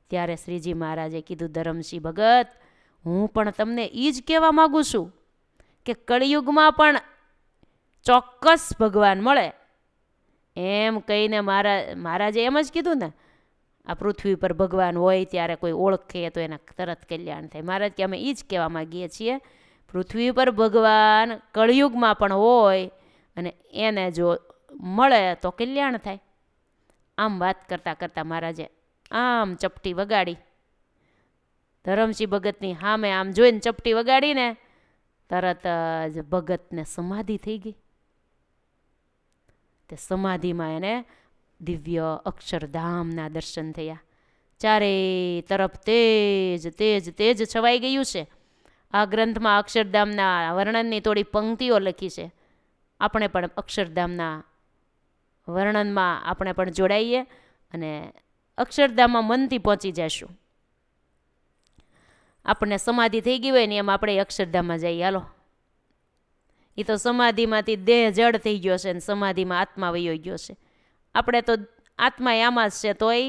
ત્યારે શ્રીજી મહારાજે કીધું, ધરમસિંહ ભગત, હું પણ તમને એ જ કહેવા માગું છું કે કળિયુગમાં પણ ચોક્કસ ભગવાન મળે. એમ કહીને મહારાજે એમ જ કીધું ને, આ પૃથ્વી પર ભગવાન હોય ત્યારે કોઈ ઓળખે તો એના તરત કલ્યાણ થાય. મહારાજ કે અમે એ જ કહેવા માગીએ છીએ, પૃથ્વી પર ભગવાન કળિયુગમાં પણ હોય અને એને જો મળે તો કલ્યાણ થાય. આમ વાત કરતાં કરતાં મહારાજે આમ ચપટી વગાડી. ધરમસિંહ ભગતની સામે આમ જોઈને ચપટી વગાડીને તરત જ ભગતને સમાધિ થઈ ગઈ. તે સમાધિમાં એને દિવ્ય અક્ષરધામના દર્શન થયા. ચારે તરફ તેજ તેજ તેજ છવાઈ ગયું છે. આ ગ્રંથમાં અક્ષરધામના વર્ણનની થોડી પંક્તિઓ લખી છે. આપણે પણ અક્ષરધામના વર્ણનમાં આપણે પણ જોડાઈએ અને અક્ષરધામમાં મનથી પહોંચી જઈશું. આપણને સમાધિ થઈ ગઈ હોય ને એમ આપણે અક્ષરધામમાં જઈએ. હાલો, એ તો સમાધિમાંથી દેહ જડ થઈ ગયો છે ને સમાધિમાં આત્મા વયો ગયો છે. આપણે તો આત્મા આમાં જ છે, તોય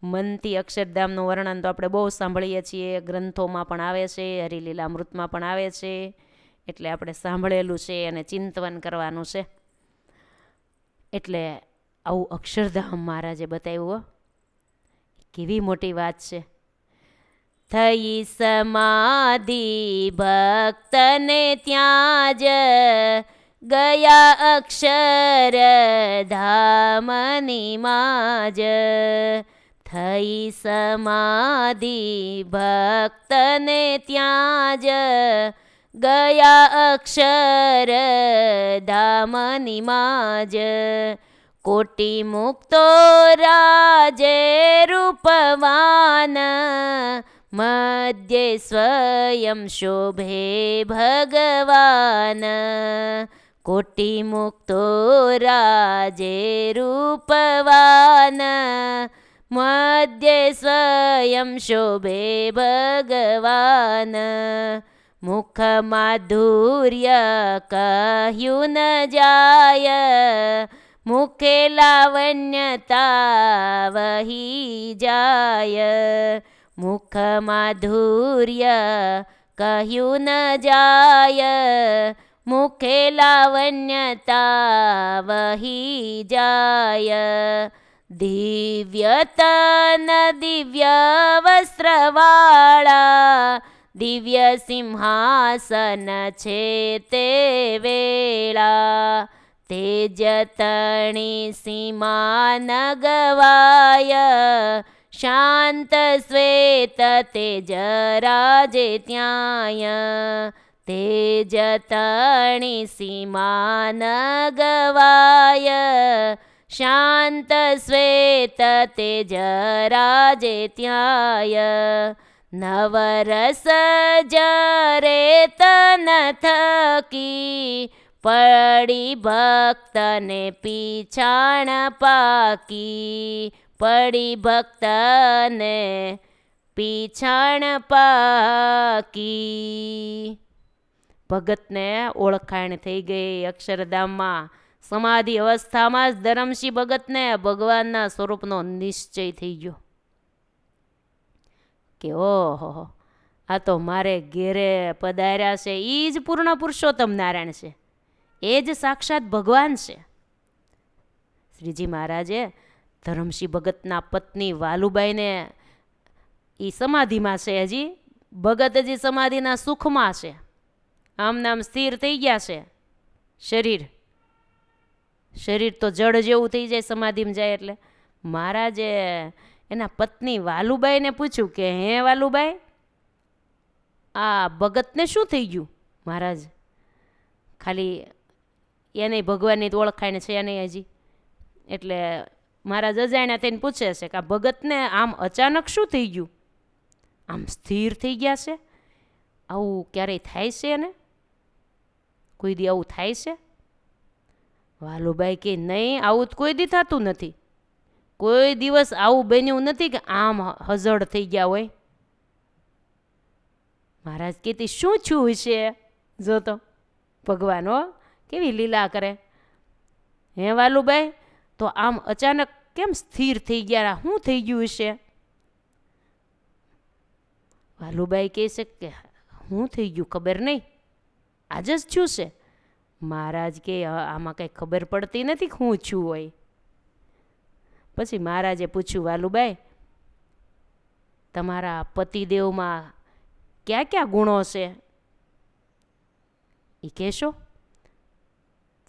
મનથી અક્ષરધામનું વર્ણન તો આપણે બહુ સાંભળીએ છીએ, ગ્રંથોમાં પણ આવે છે, હરિલીલામૃતમાં પણ આવે છે. એટલે આપણે સાંભળેલું છે અને ચિંતન કરવાનું છે. એટલે આવું અક્ષરધામ મહારાજે બતાવ્યું. કેવી મોટી વાત છે. થઈ સમાધિ ભક્તને ત્યાં જ ગયા અક્ષરધામની માજ. થઈ સમાધિ ભક્તને ત્યાં જ ગયા અક્ષરધામની માજ. કોટી મુક્તો રાજે રૂપવાન મધ્યે સ્વયં શોભે ભગવાન. કોટી મુક્તો રાજે રૂપવાન મધ્યે સ્વયં શોભે ભગવાન. મુખ માધુર્ય કહ્યું ન જાય મુખે લાવણ્યતા વહી જાય. મુખ માધુર્ય કહ્યું ન જાય મુખે લાવણ્યતા વહી જાય. દિવ્ય તન દિવ્ય વસ્ત્રવાળા દિવ્ય સિંહાસન છે તે વેળા. તેજ તણી સીમા ન ગવાય શાંત શ્વેત તેજ રાજે ત્યાંય. તેજ તણી સીમા ન ગવાય શાંત શ્વેત તેજ રાજે ત્યાંય. નવરસ જરે તન થકી પડી ભક્તને પીછાણ પાકી. પડી ભક્તને પીછાણ પાકી. ભગતને ઓળખાણ થઈ ગઈ અક્ષરધામમાં. સમાધિ અવસ્થામાં જ ધરમસિંહ ભગતને ભગવાનના સ્વરૂપનો નિશ્ચય થઈ ગયો કે ઓહો, આ તો મારે ઘેરે પધાર્યા છે એ જ પૂર્ણ પુરુષોત્તમ નારાયણ છે, એ જ સાક્ષાત ભગવાન છે. શ્રીજી મહારાજે ધરમસિંહ ભગતના પત્ની વાલુબાઈને એ સમાધિમાં છે, હજી ભગત હજી સમાધિના સુખમાં છે, આમ નામ સ્થિર થઈ ગયા છે. શરીર તો જડ જેવું થઈ જાય સમાધિમાં જાય એટલે. મહારાજે એના પત્ની વાલુબાઈને પૂછ્યું કે હે વાલુબાઈ, આ ભગતને શું થઈ ગયું? મહારાજ ખાલી એને ભગવાનની ઓળખાણ છે નહીં હજી, એટલે મહારાજ અજાણ્યા થઈને પૂછે છે કે આ ભગતને આમ અચાનક શું થઈ ગયું, આમ સ્થિર થઈ ગયા છે, આવું ક્યારેય થાય છે ને? કોઈ દી આવું થાય છે? વાલુબાઈ કે નહીં, આવું તો કોઈ દી થતું નથી, કોઈ દિવસ આવું બન્યું નથી કે આમ હઝળ થઈ ગયા હોય. મહારાજ કહેતી શું છું છે જોતો ભગવાન હો કેવી લીલા કરે. હે વાલુબાઈ, તો આમ અચાનક કેમ સ્થિર થઈ ગયા, શું થઈ ગયું છે? વાલુબાઈ કહે છે કે શું થઈ ગયું ખબર નહીં, આજ જ છું છે. મહારાજ કે આમાં કંઈ ખબર પડતી નથી શું છું હોય. પછી મહારાજે પૂછ્યું, વાલુબાઈ તમારા પતિદેવમાં ક્યાં ક્યાં ગુણો છે એ કહેશો?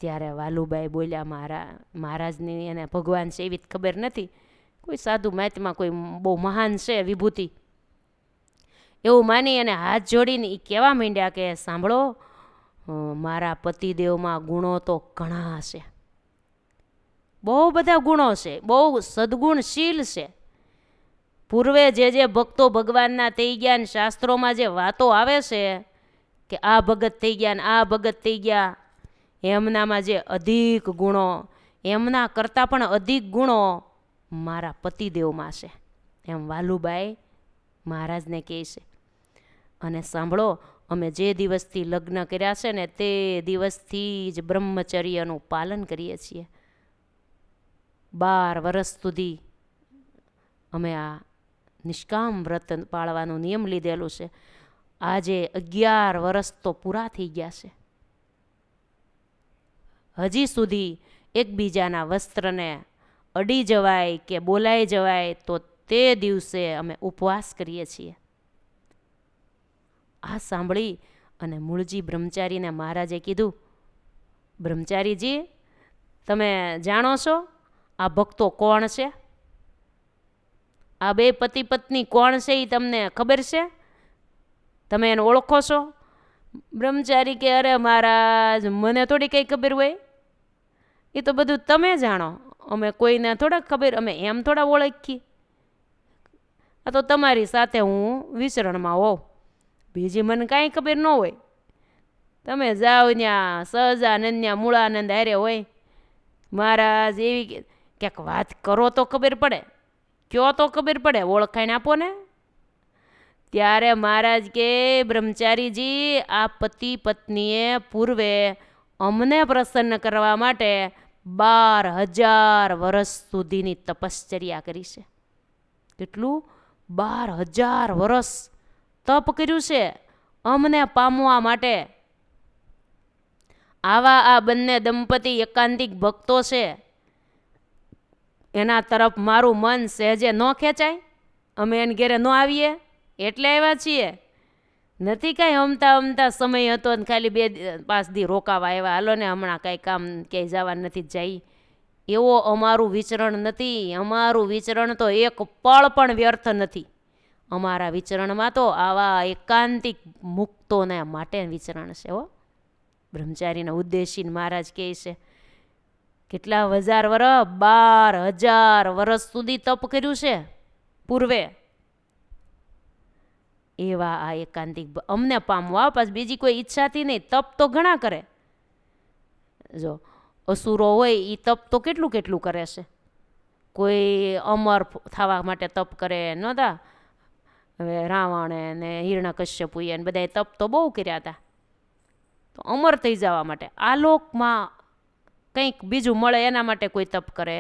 ત્યારે વાલુબાઈ બોલ્યા, મહારાજની એને ભગવાન છે એવી ખબર નથી, કોઈ સાધુ મહાત્મા કોઈ બહુ મહાન છે વિભૂતિ એવું માની અને હાથ જોડીને એ કહેવા માંડ્યા કે સાંભળો, મારા પતિદેવમાં ગુણો તો ઘણા છે, બહુ બધા ગુણો છે, બહુ સદગુણશીલ છે. પૂર્વે જે ભક્તો ભગવાનના થઈ ગયા ને શાસ્ત્રોમાં જે વાતો આવે છે કે આ ભગત થઈ ગયા ને આ ભગત થઈ ગયા, એમનામાં જે અધિક ગુણો, એમના કરતાં પણ અધિક ગુણો મારા પતિદેવમાં છે, એમ વાલુબાઈ મહારાજને કહે છે. અને સાંભળો, અમે જે દિવસથી લગ્ન કર્યા છે ને તે દિવસથી જ બ્રહ્મચર્યનું પાલન કરીએ છીએ. 12 વર્ષ સુધી અમે આ નિષ્કામ વ્રત પાળવાનું નિયમ લીધેલું છે. આજે 11 વર્ષ તો પૂરા થઈ ગયા છે. હજી સુધી એકબીજાના વસ્ત્રને અડી જવાય કે બોલાઈ જવાય તો તે દિવસે અમે ઉપવાસ કરીએ છીએ. આ સાંભળી અને મૂળજી બ્રહ્મચારીને મહારાજે કીધું, બ્રહ્મચારીજી, તમે જાણો છો આ ભક્તો કોણ છે? આ 2 પતિ પત્ની કોણ છે એ તમને ખબર છે? તમે એને ઓળખો છો? બ્રહ્મચારી કે, અરે મહારાજ, મને થોડી કંઈ ખબર હોય, એ તો બધું તમે જાણો, અમે કોઈને થોડા ખબર, અમે એમ થોડા ઓળખી, આ તો તમારી સાથે હું વિચરણમાં હોઉં, બીજી મને કાંઈ ખબર ન હોય. તમે જાઓ ત્યાં સહજાનંદ મૂળાનંદ હારે હોય. મહારાજ એવી ક્યાંક વાત કરો તો ખબર પડે, કયો તો ખબર પડે, ઓળખાઈને આપો ને. ત્યારે મહારાજ કે, બ્રહ્મચારીજી, આ પતિ પત્નીએ પૂર્વે અમને પ્રસન્ન કરવા માટે 12,000 વર્ષ સુધીની તપશ્ચર્યા કરી છે. કેટલું? 12,000 વર્ષ તપ કર્યું છે અમને પામવા માટે. આવા આ બંને દંપતી એકાંતિક ભક્તો છે, એના તરફ મારું મન સહેજે ન ખેંચાય? અમે એને ઘેરે ન આવીએ એટલે આવ્યા છીએ, નથી કાંઈ હમતા સમય હતો ને ખાલી 2-5 દી રોકાવા આવ્યા, હાલો ને હમણાં કાંઈ કામ ક્યાંય જવા નથી જાય, એવો અમારું વિચરણ નથી. અમારું વિચરણ તો એક પળ પણ વ્યર્થ નથી. અમારા વિચરણમાં તો આવા એકાંતિક મુક્તોને માટે વિચરણ છે. બ્રહ્મચારીને ઉદ્દેશીને મહારાજ કહે છે, કેટલા 1000 વર્ષ? 12,000 વર્ષ સુધી તપ કર્યું છે પૂર્વે. એવા આ એકાંતિક અમને પામવા, પાછ બીજી કોઈ ઈચ્છાથી નહીં. તપ તો ઘણા કરે, જો અસુરો હોય એ તપ તો કેટલું કેટલું કરે છે. કોઈ અમર થવા માટે તપ કરે નહોતા, હવે રાવણે ને હિરણ્યકશ્યપુએ ને બધાએ તપ તો બહુ કર્યા હતા, તો અમર થઈ જવા માટે. આ લોકમાં કંઈક બીજું મળે એના માટે કોઈ તપ કરે,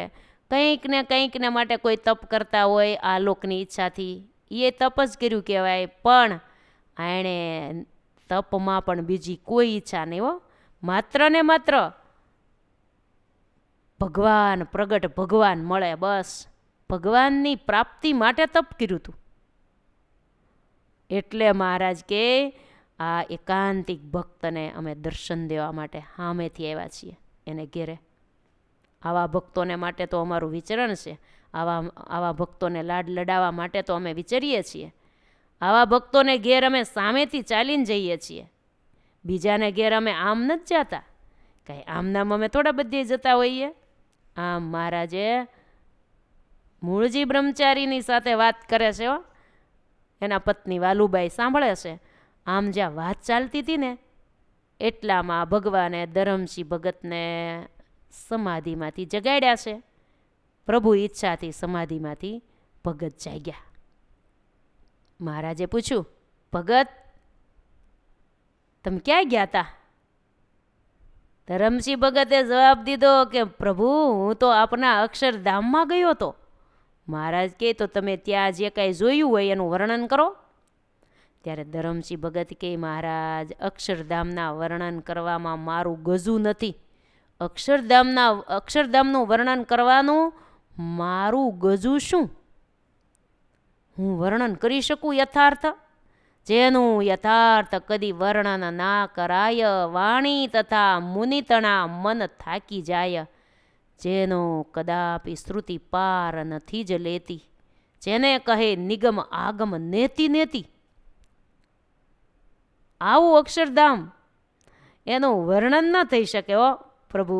કંઈક ને માટે કોઈ તપ કરતા હોય આ લોકની ઈચ્છાથી, એ તપ જ કર્યું કહેવાય. પણ એણે તપમાં પણ બીજી કોઈ ઈચ્છા નહીં હો, માત્ર ને માત્ર ભગવાન પ્રગટ, ભગવાન મળે, બસ ભગવાનની પ્રાપ્તિ માટે તપ કર્યું હતું. એટલે મહારાજ કે આ એકાંતિક ભક્તને અમે દર્શન દેવા માટે સામેથી આવ્યા છીએ એને ઘેરે. આવા ભક્તોને માટે તો અમારું વિચરણ છે. આવા ભક્તોને લાડ લડાવવા માટે તો અમે વિચરીએ છીએ. આવા ભક્તોને ઘેર અમે સામેથી ચાલીને જઈએ છીએ. બીજાને ઘેર અમે આમ નથી જતા, કાંઈ આમનામ અમે થોડા બધે જતા હોઈએ. આમ મહારાજે મૂળજી બ્રહ્મચારીની સાથે વાત કરે છે. એના પત્ની વાલુબાઈ સાંભળે છે. આમ જ્યાં વાત ચાલતી હતી ને એટલામાં ભગવાને ધરમસિંહ ભગતને સમાધિમાંથી જગાડ્યા છે. પ્રભુ ઈચ્છાથી સમાધિમાંથી ભગત જાગ્યા. મહારાજે પૂછ્યું, ભગત તમે ક્યાં ગયા હતા? ધરમસિંહ ભગતે જવાબ દીધો કે પ્રભુ, હું તો આપના અક્ષરધામમાં ગયો હતો. મહારાજ કહે, તો તમે ત્યાં જે કાંઈ જોયું હોય એનું વર્ણન કરો. ત્યારે ધરમસિંહ ભગત કહે, મહારાજ, અક્ષરધામના વર્ણન કરવામાં મારું ગજું નથી. અક્ષરધામનું વર્ણન કરવાનું મારું ગજું શું? હું વર્ણન કરી શકું યથાર્થ? જેનું યથાર્થ કદી વર્ણન ના કરાય, વાણી તથા મુનિતણા મન થાકી જાય, જેનો કદાપી શ્રુતિ પાર નથી જ લેતી, જેને કહે નિગમ આગમ નેતિ નેતિ. આવું અક્ષરધામ, એનું વર્ણન ન થઈ શકે હો પ્રભુ.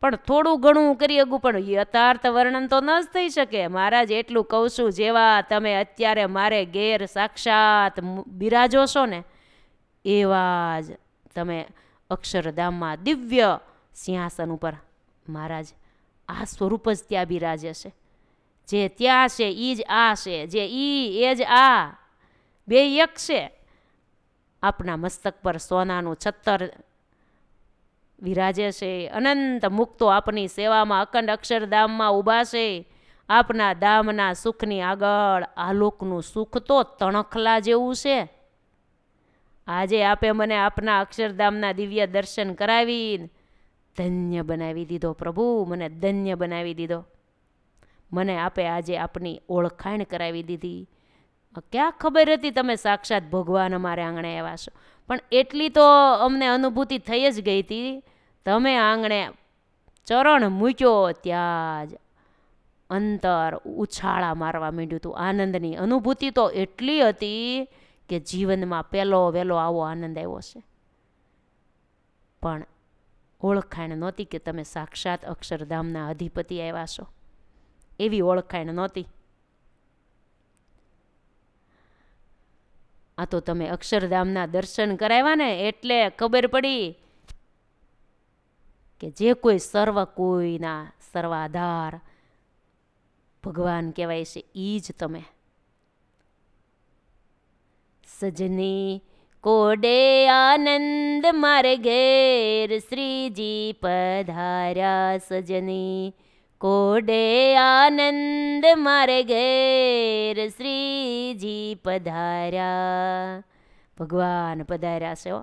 પણ થોડું ઘણું કરી શકું, પણ યથાર્થ વર્ણન તો ન જ થઈ શકે. મહારાજ એટલું કહું છું, જેવા તમે અત્યારે મારે ઘેર સાક્ષાત બિરાજો છો ને, એવા જ તમે અક્ષરધામમાં દિવ્ય સિંહાસન ઉપર મહારાજ આ સ્વરૂપ જ ત્યાં બિરાજે છે. જે ત્યાં છે એ જ આ છે, જે ઈ એ જ આ, બે એક છે. આપના મસ્તક પર સોનાનું છત્તર વિરાજે છે. અનંત મુક્તો આપની સેવામાં અખંડ અક્ષરધામમાં ઊભા છે. આપના ધામના સુખની આગળ આલોકનું સુખ તો તણખલા જેવું છે. આજે આપે મને આપના અક્ષરધામના દિવ્ય દર્શન કરાવીને ધન્ય બનાવી દીધો. પ્રભુ, મને ધન્ય બનાવી દીધો. મને આપે આજે આપની ઓળખાણ કરાવી દીધી. ક્યાં ખબર હતી તમે સાક્ષાત ભગવાન અમારે આંગણે આવ્યા છો, પણ એટલી તો અમને અનુભૂતિ થઈ જ ગઈ હતી. તમે આંગણે ચરણ મૂક્યો ત્યાં જ અંતર ઉછાળા મારવા માંડ્યું હતું. આનંદની અનુભૂતિ તો એટલી હતી કે જીવનમાં પહેલો વહેલો આવો આનંદ આવ્યો છે. પણ ઓળખાણ નહોતી કે તમે સાક્ષાત અક્ષરધામના અધિપતિ આવ્યા છો. એવી ઓળખાણ નહોતી. આ તો તમે અક્ષરધામના દર્શન કરાવ્યા ને એટલે ખબર પડી કે જે કોઈ સર્વ કોઈના સર્વાધાર ભગવાન કહેવાય છે એ જ તમે. સજની કોડે આનંદ મારે ઘેર શ્રીજી પધાર્યા. સજની કોડે આનંદ મારે ઘેર શ્રીજી પધાર્યા. ભગવાન પધાર્યા છે હો.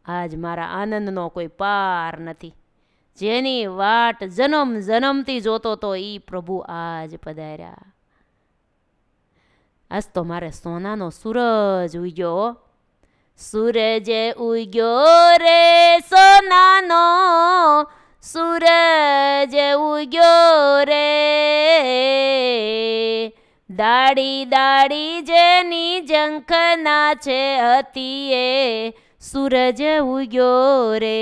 આજ મારા આનંદનો કોઈ પાર નથી. જેની વાટ જન્મ જન્મથી જોતો તો ઈ પ્રભુ આજ પધાર્યા. આજ તો મારે સોનાનો સૂરજ ઉગ્યો. સૂરજ ઉગ્યો રે સોનાનો, સૂરજ ઉગ્યો રે. દાડી દાડી જેની ઝંખના છે હતી એ સૂરજ ઉગ્યો રે.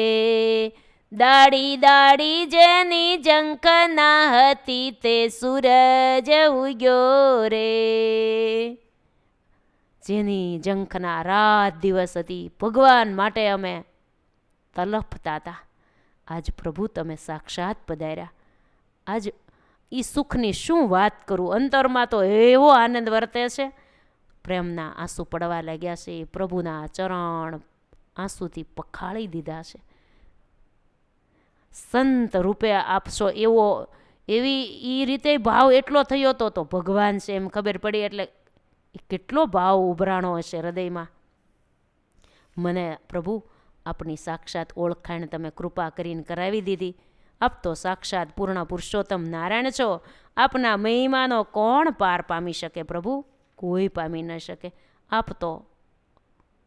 દાડી દાડી જેની ઝંખના હતી તે સૂરજ ઉગ્યો રે. જેની ઝંખના રાત દિવસ હતી ભગવાન માટે અમે તલફતા હતા. આજ પ્રભુ તમે સાક્ષાત પધાર્યા. આજ એ સુખની શું વાત કરું. અંતરમાં તો એવો આનંદ વર્તે છે. પ્રેમના આંસુ પડવા લાગ્યા છે. પ્રભુના ચરણ આંસુથી પખાળી દીધા છે. સંત રૂપે આપશો એવી એ રીતે ભાવ એટલો થયો તો ભગવાન છે એમ ખબર પડી. એટલે કેટલો ભાવ ઉભરાણો હશે હૃદયમાં. મને પ્રભુ આપની સાક્ષાત ઓળખાણ તમે કૃપા કરીને કરાવી દીધી. આપ તો સાક્ષાત પૂર્ણ પુરુષોત્તમ નારાયણ છો. આપના મહિમાનો કોણ પાર પામી શકે પ્રભુ? કોઈ પામી ન શકે. આપ તો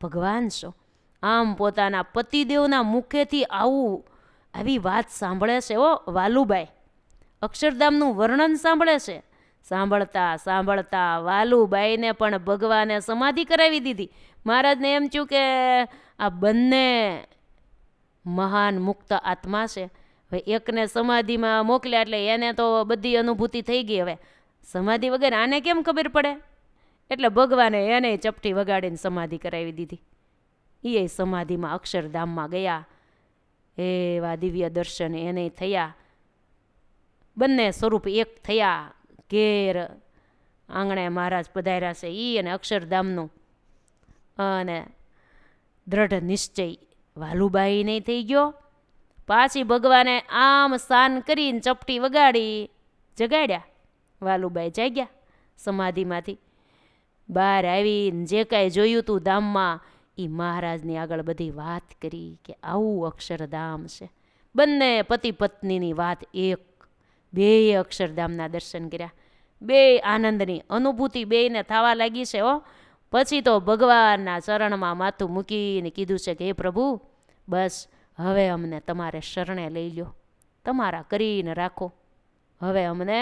ભગવાન છો. આમ પોતાના પતિદેવના મુખેથી આવી વાત સાંભળે છે વાલુબાઈ. અક્ષરધામનું વર્ણન સાંભળે છે. સાંભળતા સાંભળતા વાલુબાઈને પણ ભગવાને સમાધિ કરાવી દીધી. મહારાજને એમ થયું કે આ બંને મહાન મુક્ત આત્મા છે. હવે એકને સમાધિમાં મોકલ્યા એટલે એને તો બધી અનુભૂતિ થઈ ગઈ. હવે સમાધિ વગર આને કેમ ખબર પડે? એટલે ભગવાને એને ચપટી વગાડીને સમાધિ કરાવી દીધી. એ સમાધિમાં અક્ષરધામમાં ગયા. એવા દિવ્ય દર્શન એને થયા. બંને સ્વરૂપ એક થયા. ઘેર આંગણે મહારાજ પધાર્યા છે ઈ અને અક્ષરધામનું. અને દ્રઢ નિશ્ચય વાલુબાઈને થઈ ગયો. પાછી ભગવાને આમ સ્નાન કરીને ચપટી વગાડી જગાડ્યા. વાલુબાઈ જાગ્યા સમાધિમાંથી. બહાર આવીને જે કાંઈ જોયું તું ધામમાં એ મહારાજની આગળ બધી વાત કરી કે આવું અક્ષરધામ છે. બંને પતિ પત્નીની વાત એક. બેય અક્ષરધામના દર્શન કર્યા. બે આનંદની અનુભૂતિ બેયને થવા લાગી છે હો. પછી તો ભગવાનના ચરણમાં માથું મૂકીને કીધું છે કે હે પ્રભુ, બસ હવે અમને તમારે શરણે લઈ લ્યો. તમારા કરીને રાખો. હવે અમને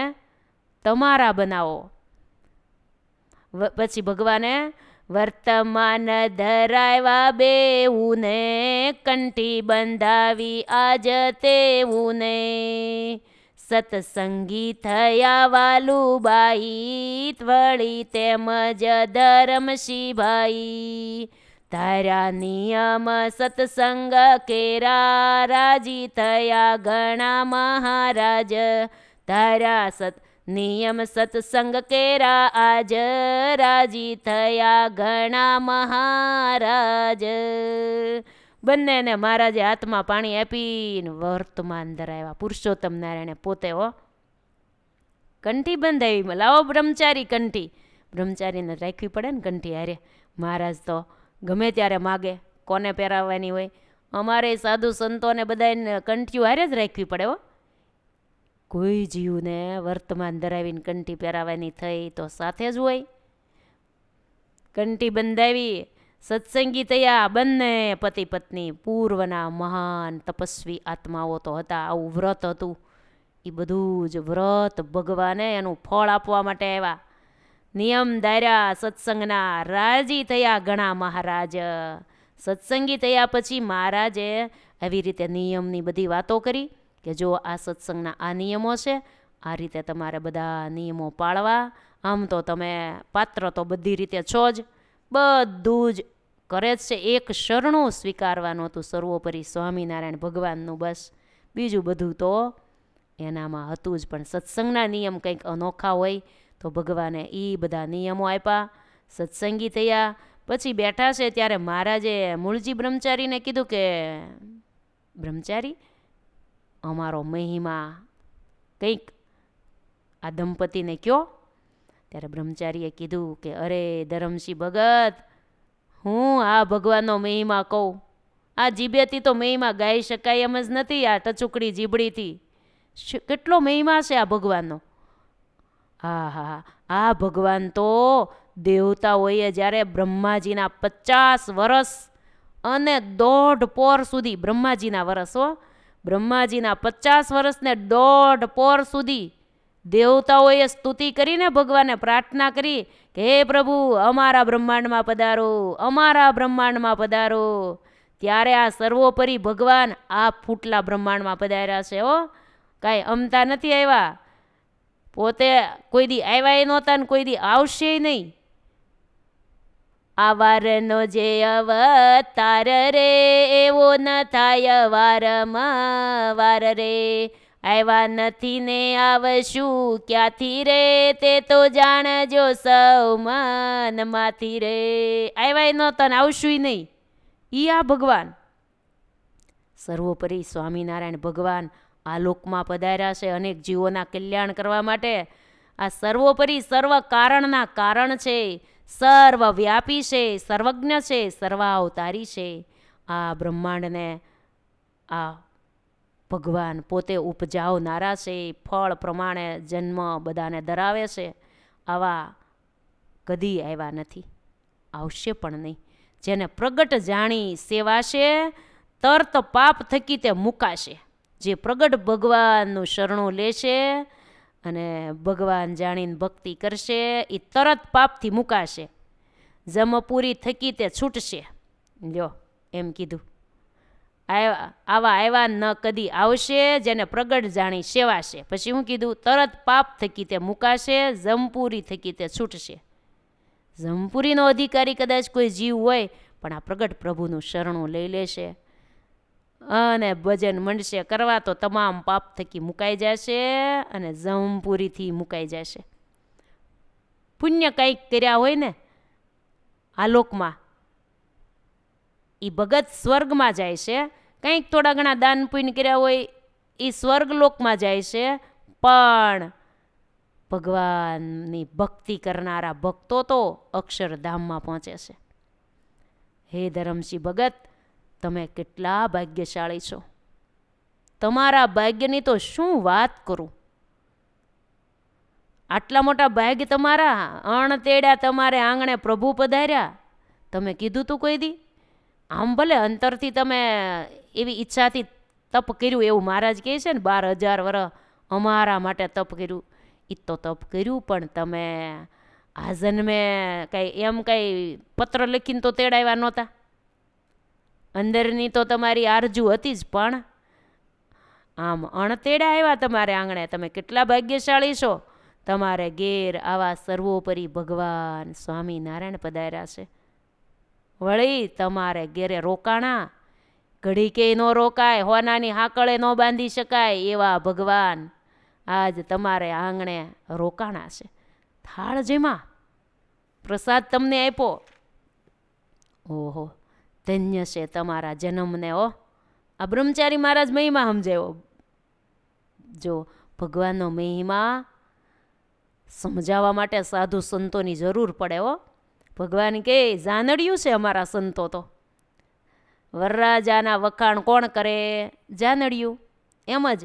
તમારા બનાવો. પછી ભગવાને વર્તમાન ધરાવ્યા બેઉને, કંઠી બંધાવી આજ તેઉને. સત્સંગી થયા વાલુબાઈ, વળી તેમજ ધરમશીભાઈ. ધાર્યા નિયમ સત્સંગ કેરા, રાજી થયા ઘણા મહારાજ. ધાર્યા નિયમ સત્સંગ કેરા, આજ રાજી થયા ઘણા મહારાજ. બંનેને મહારાજે હાથમાં પાણી આપીને વર્તમાન ધરાવ્યા. પુરુષોત્તમ નારાયણે પોતે કંઠી બંધાવી. લાવો બ્રહ્મચારી કંઠી. બ્રહ્મચારીને રાખવી પડે ને કંઠી હારે. મહારાજ તો ગમે ત્યારે માગે કોને પહેરાવવાની હોય. અમારે સાધુ સંતોને બધાને કંઠીઓ હારે જ રાખવી પડે હો. કોઈ જીવને વર્તમાન ધરાવીને કંઠી પહેરાવવાની થઈ તો સાથે જ હોય. કંઠી બંધાવી. સત્સંગી થયા બંને પતિ પત્ની. પૂર્વના મહાન તપસ્વી આત્માઓ તો હતા. આવું વ્રત હતું. એ બધું જ વ્રત ભગવાને એનું ફળ આપવા માટે આવ્યા. નિયમ ધાર્યા સત્સંગના, રાજી થયા ઘણા મહારાજ. સત્સંગી થયા પછી મહારાજે આવી રીતે નિયમની બધી વાતો કરી કે જો આ સત્સંગના આ નિયમો છે, આ રીતે તમારે બધા નિયમો પાળવા. આમ તો તમે પાત્ર તો બધી રીતે છો જ, બધું જ કરે જ છે. એક શરણું સ્વીકારવાનું હતું સર્વોપરી સ્વામિનારાયણ ભગવાનનું. બસ બીજું બધું તો એનામાં હતું જ. પણ સત્સંગના નિયમ કંઈક અનોખા હોય તો ભગવાને એ બધા નિયમો આપ્યા. સત્સંગી થયા પછી બેઠા છે ત્યારે મહારાજે મૂળજી બ્રહ્મચારીને કીધું કે બ્રહ્મચારી, અમારો મહિમા કંઈક આ દંપતીને કયો. ત્યારે બ્રહ્મચારીએ કીધું કે અરે ધરમસિંહ ભગત, હું આ ભગવાનનો મહિમા કહું. આ જીભેથી તો મહિમા ગાઈ શકાય એમ જ નથી. આ ટચુકડી જીબડીથી કેટલો મહિમા છે આ ભગવાનનો. હા હા, આ ભગવાન તો દેવતાઓએ જ્યારે બ્રહ્માજીના 50 વર્ષ અને 1.5 પોર સુધી, બ્રહ્માજીના વર્ષ હો, બ્રહ્માજીના 50 વર્ષને 1.5 પોર સુધી દેવતાઓએ સ્તુતિ કરીને ભગવાનને પ્રાર્થના કરી કે હે પ્રભુ અમારા બ્રહ્માંડમાં પધારો, અમારા બ્રહ્માંડમાં પધારો. ત્યારે આ સર્વોપરી ભગવાન આ ફૂટલા બ્રહ્માંડમાં પધાર્યા છે હો. કાંઈ અમતા નથી આવ્યા. પોતે કોઈ દી આવ્યા નહોતા ને કોઈ દી આવશે નહીં. આવારનો જે અવતાર રે, એવો ન થાય વારમાં વાર રે. આવ્યા નથી ને આવશું ક્યાંથી રે, તે તો જાણજો સૌ મનમાંથી રે. આવ્યા નહોતા ને આવશું નહીં. ઈ આ ભગવાન સર્વોપરી સ્વામિનારાયણ ભગવાન આ લોકમાં પધાર્યા છે અનેક જીવોના કલ્યાણ કરવા માટે. આ સર્વોપરી સર્વ કારણના કારણ છે, સર્વવ્યાપી છે, સર્વજ્ઞ છે, સર્વાવતારી છે. આ બ્રહ્માંડને આ ભગવાન પોતે ઉપજાવનારા છે. ફળ પ્રમાણે જન્મ બધાને ધરાવે છે. આવા કદી આવ્યા નથી, આવશે પણ નહીં. જેને પ્રગટ જાણી સેવાશે, તરત પાપ થકી તે મુકાશે. જે પ્રગટ ભગવાનનું શરણું લેશે અને ભગવાન જાણીને ભક્તિ કરશે, એ તરત પાપથી મુકાશે. જમપુરી થકી તે છૂટશે. લ્યો એમ કીધું. આવા આવ્યા ન કદી આવશે, જેને પ્રગટ જાણી સેવાશે. પછી શું કીધું? તરત પાપ થકી તે મુકાશે, જમપુરી થકી તે છૂટશે. જમપુરીનો અધિકારી કદાચ કોઈ જીવ હોય, પણ આ પ્રગટ પ્રભુનું શરણું લઈ લેશે અને ભજન મંડશે કરવા તો તમામ પાપ થકી મુકાઈ જશે અને જમપુરીથી મુકાઈ જશે. પુણ્ય કંઈક કર્યા હોય ને આ લોકમાં, એ ભગત સ્વર્ગમાં જાય છે. કંઈક થોડા ઘણા દાન પુણ્ય કર્યા હોય એ સ્વર્ગલોકમાં જાય છે. પણ ભગવાનની ભક્તિ કરનારા ભક્તો તો અક્ષરધામમાં પહોંચે છે. હે ધરમસિંહ ભગત, તમે કેટલા ભાગ્યશાળી છો. તમારા ભાગ્યની તો શું વાત કરું. આટલા મોટા ભાગ્ય તમારા, અણતેડ્યા તમારે આંગણે પ્રભુ પધાર્યા. તમે કીધું તું કોઈ દી? આમ ભલે અંતરથી તમે એવી ઈચ્છાથી તપ કર્યું એવું મહારાજ કહે છે ને, 12,000 વર્ષ અમારા માટે તપ કર્યું. એ તો તપ કર્યું, પણ તમે આ જન્મે કાંઈ એમ કાંઈ પત્ર લખીને તો તેડાવ્યા નહોતા. અંદરની તો તમારી આરજુ હતી જ, પણ આમ અણતેડા આવ્યા તમારે આંગણે. તમે કેટલા ભાગ્યશાળી છો. તમારે ઘેર આવા સર્વોપરી ભગવાન સ્વામિનારાયણ પધાર્યા છે. વળી તમારે ઘેરે રોકાણા, ઘડી કે ન રોકાય, હોનાની હાકળે ન બાંધી શકાય એવા ભગવાન આજ તમારે આંગણે રોકાણા છે. થાળ જેમાં પ્રસાદ તમને આપ્યો, ઓહો ધન્ય છે તમારા જન્મને. આ બ્રહ્મચારી મહારાજ મહિમા સમજાયો. જો ભગવાનનો મહિમા સમજાવવા માટે સાધુ સંતોની જરૂર પડે. ભગવાન કે જાનડ્યું છે અમારા સંતો તો. વરરાજાના વખાણ કોણ કરે? જાનડ્યું. એમ જ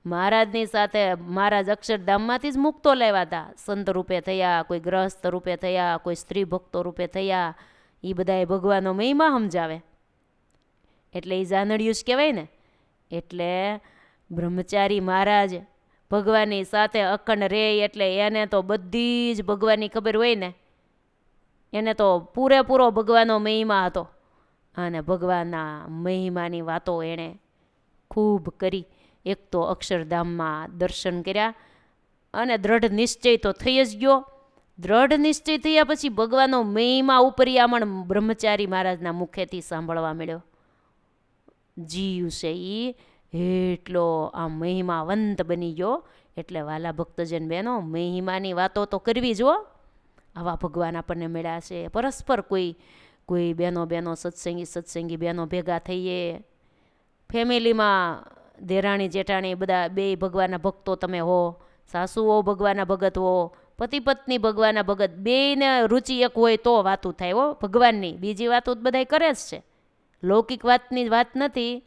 મહારાજની સાથે મહારાજ અક્ષરધામમાંથી જ મુક્તો લાવ્યા હતા. સંત રૂપે થયા, કોઈ ગ્રહસ્થ રૂપે થયા, કોઈ સ્ત્રી ભક્તો રૂપે થયા. એ બધાએ ભગવાનનો મહિમા સમજાવે એટલે એ જાનડ્યું જ કહેવાય ને. એટલે બ્રહ્મચારી મહારાજ ભગવાનની સાથે અખંડ રહે એટલે એને તો બધી જ ભગવાનની ખબર હોય ને. એને તો પૂરેપૂરો ભગવાનનો મહિમા હતો અને ભગવાનના મહિમાની વાતો એણે ખૂબ કરી. એક તો અક્ષરધામમાં દર્શન કર્યા અને દ્રઢ નિશ્ચય તો થઈ જ ગયો. દ્રઢ નિશ્ચય થયા પછી ભગવાનનો મહિમા ઉપરિયામણ બ્રહ્મચારી મહારાજના મુખેથી સાંભળવા મળ્યો. જીવ છે એ એટલો આ મહિમાવંત બની ગયો. એટલે વાલા ભક્તજન બહેનો, મહિમાની વાતો તો કરવી જ. આવા ભગવાન આપણને મળ્યા છે. પરસ્પર કોઈ બહેનો સત્સંગી બહેનો ભેગા થઈએ, ફેમિલીમાં દેરાણી જેઠાણી બધા બે ભગવાનના ભક્તો તમે હો, સાસુઓ ભગવાનના ભગત હો, પતિ પત્ની ભગવાનના ભગત, બેયને રુચિ એક હોય તો વાતું થાય ભગવાનની. બીજી વાતો બધા કરે જ છે, લૌકિક વાતની વાત નથી,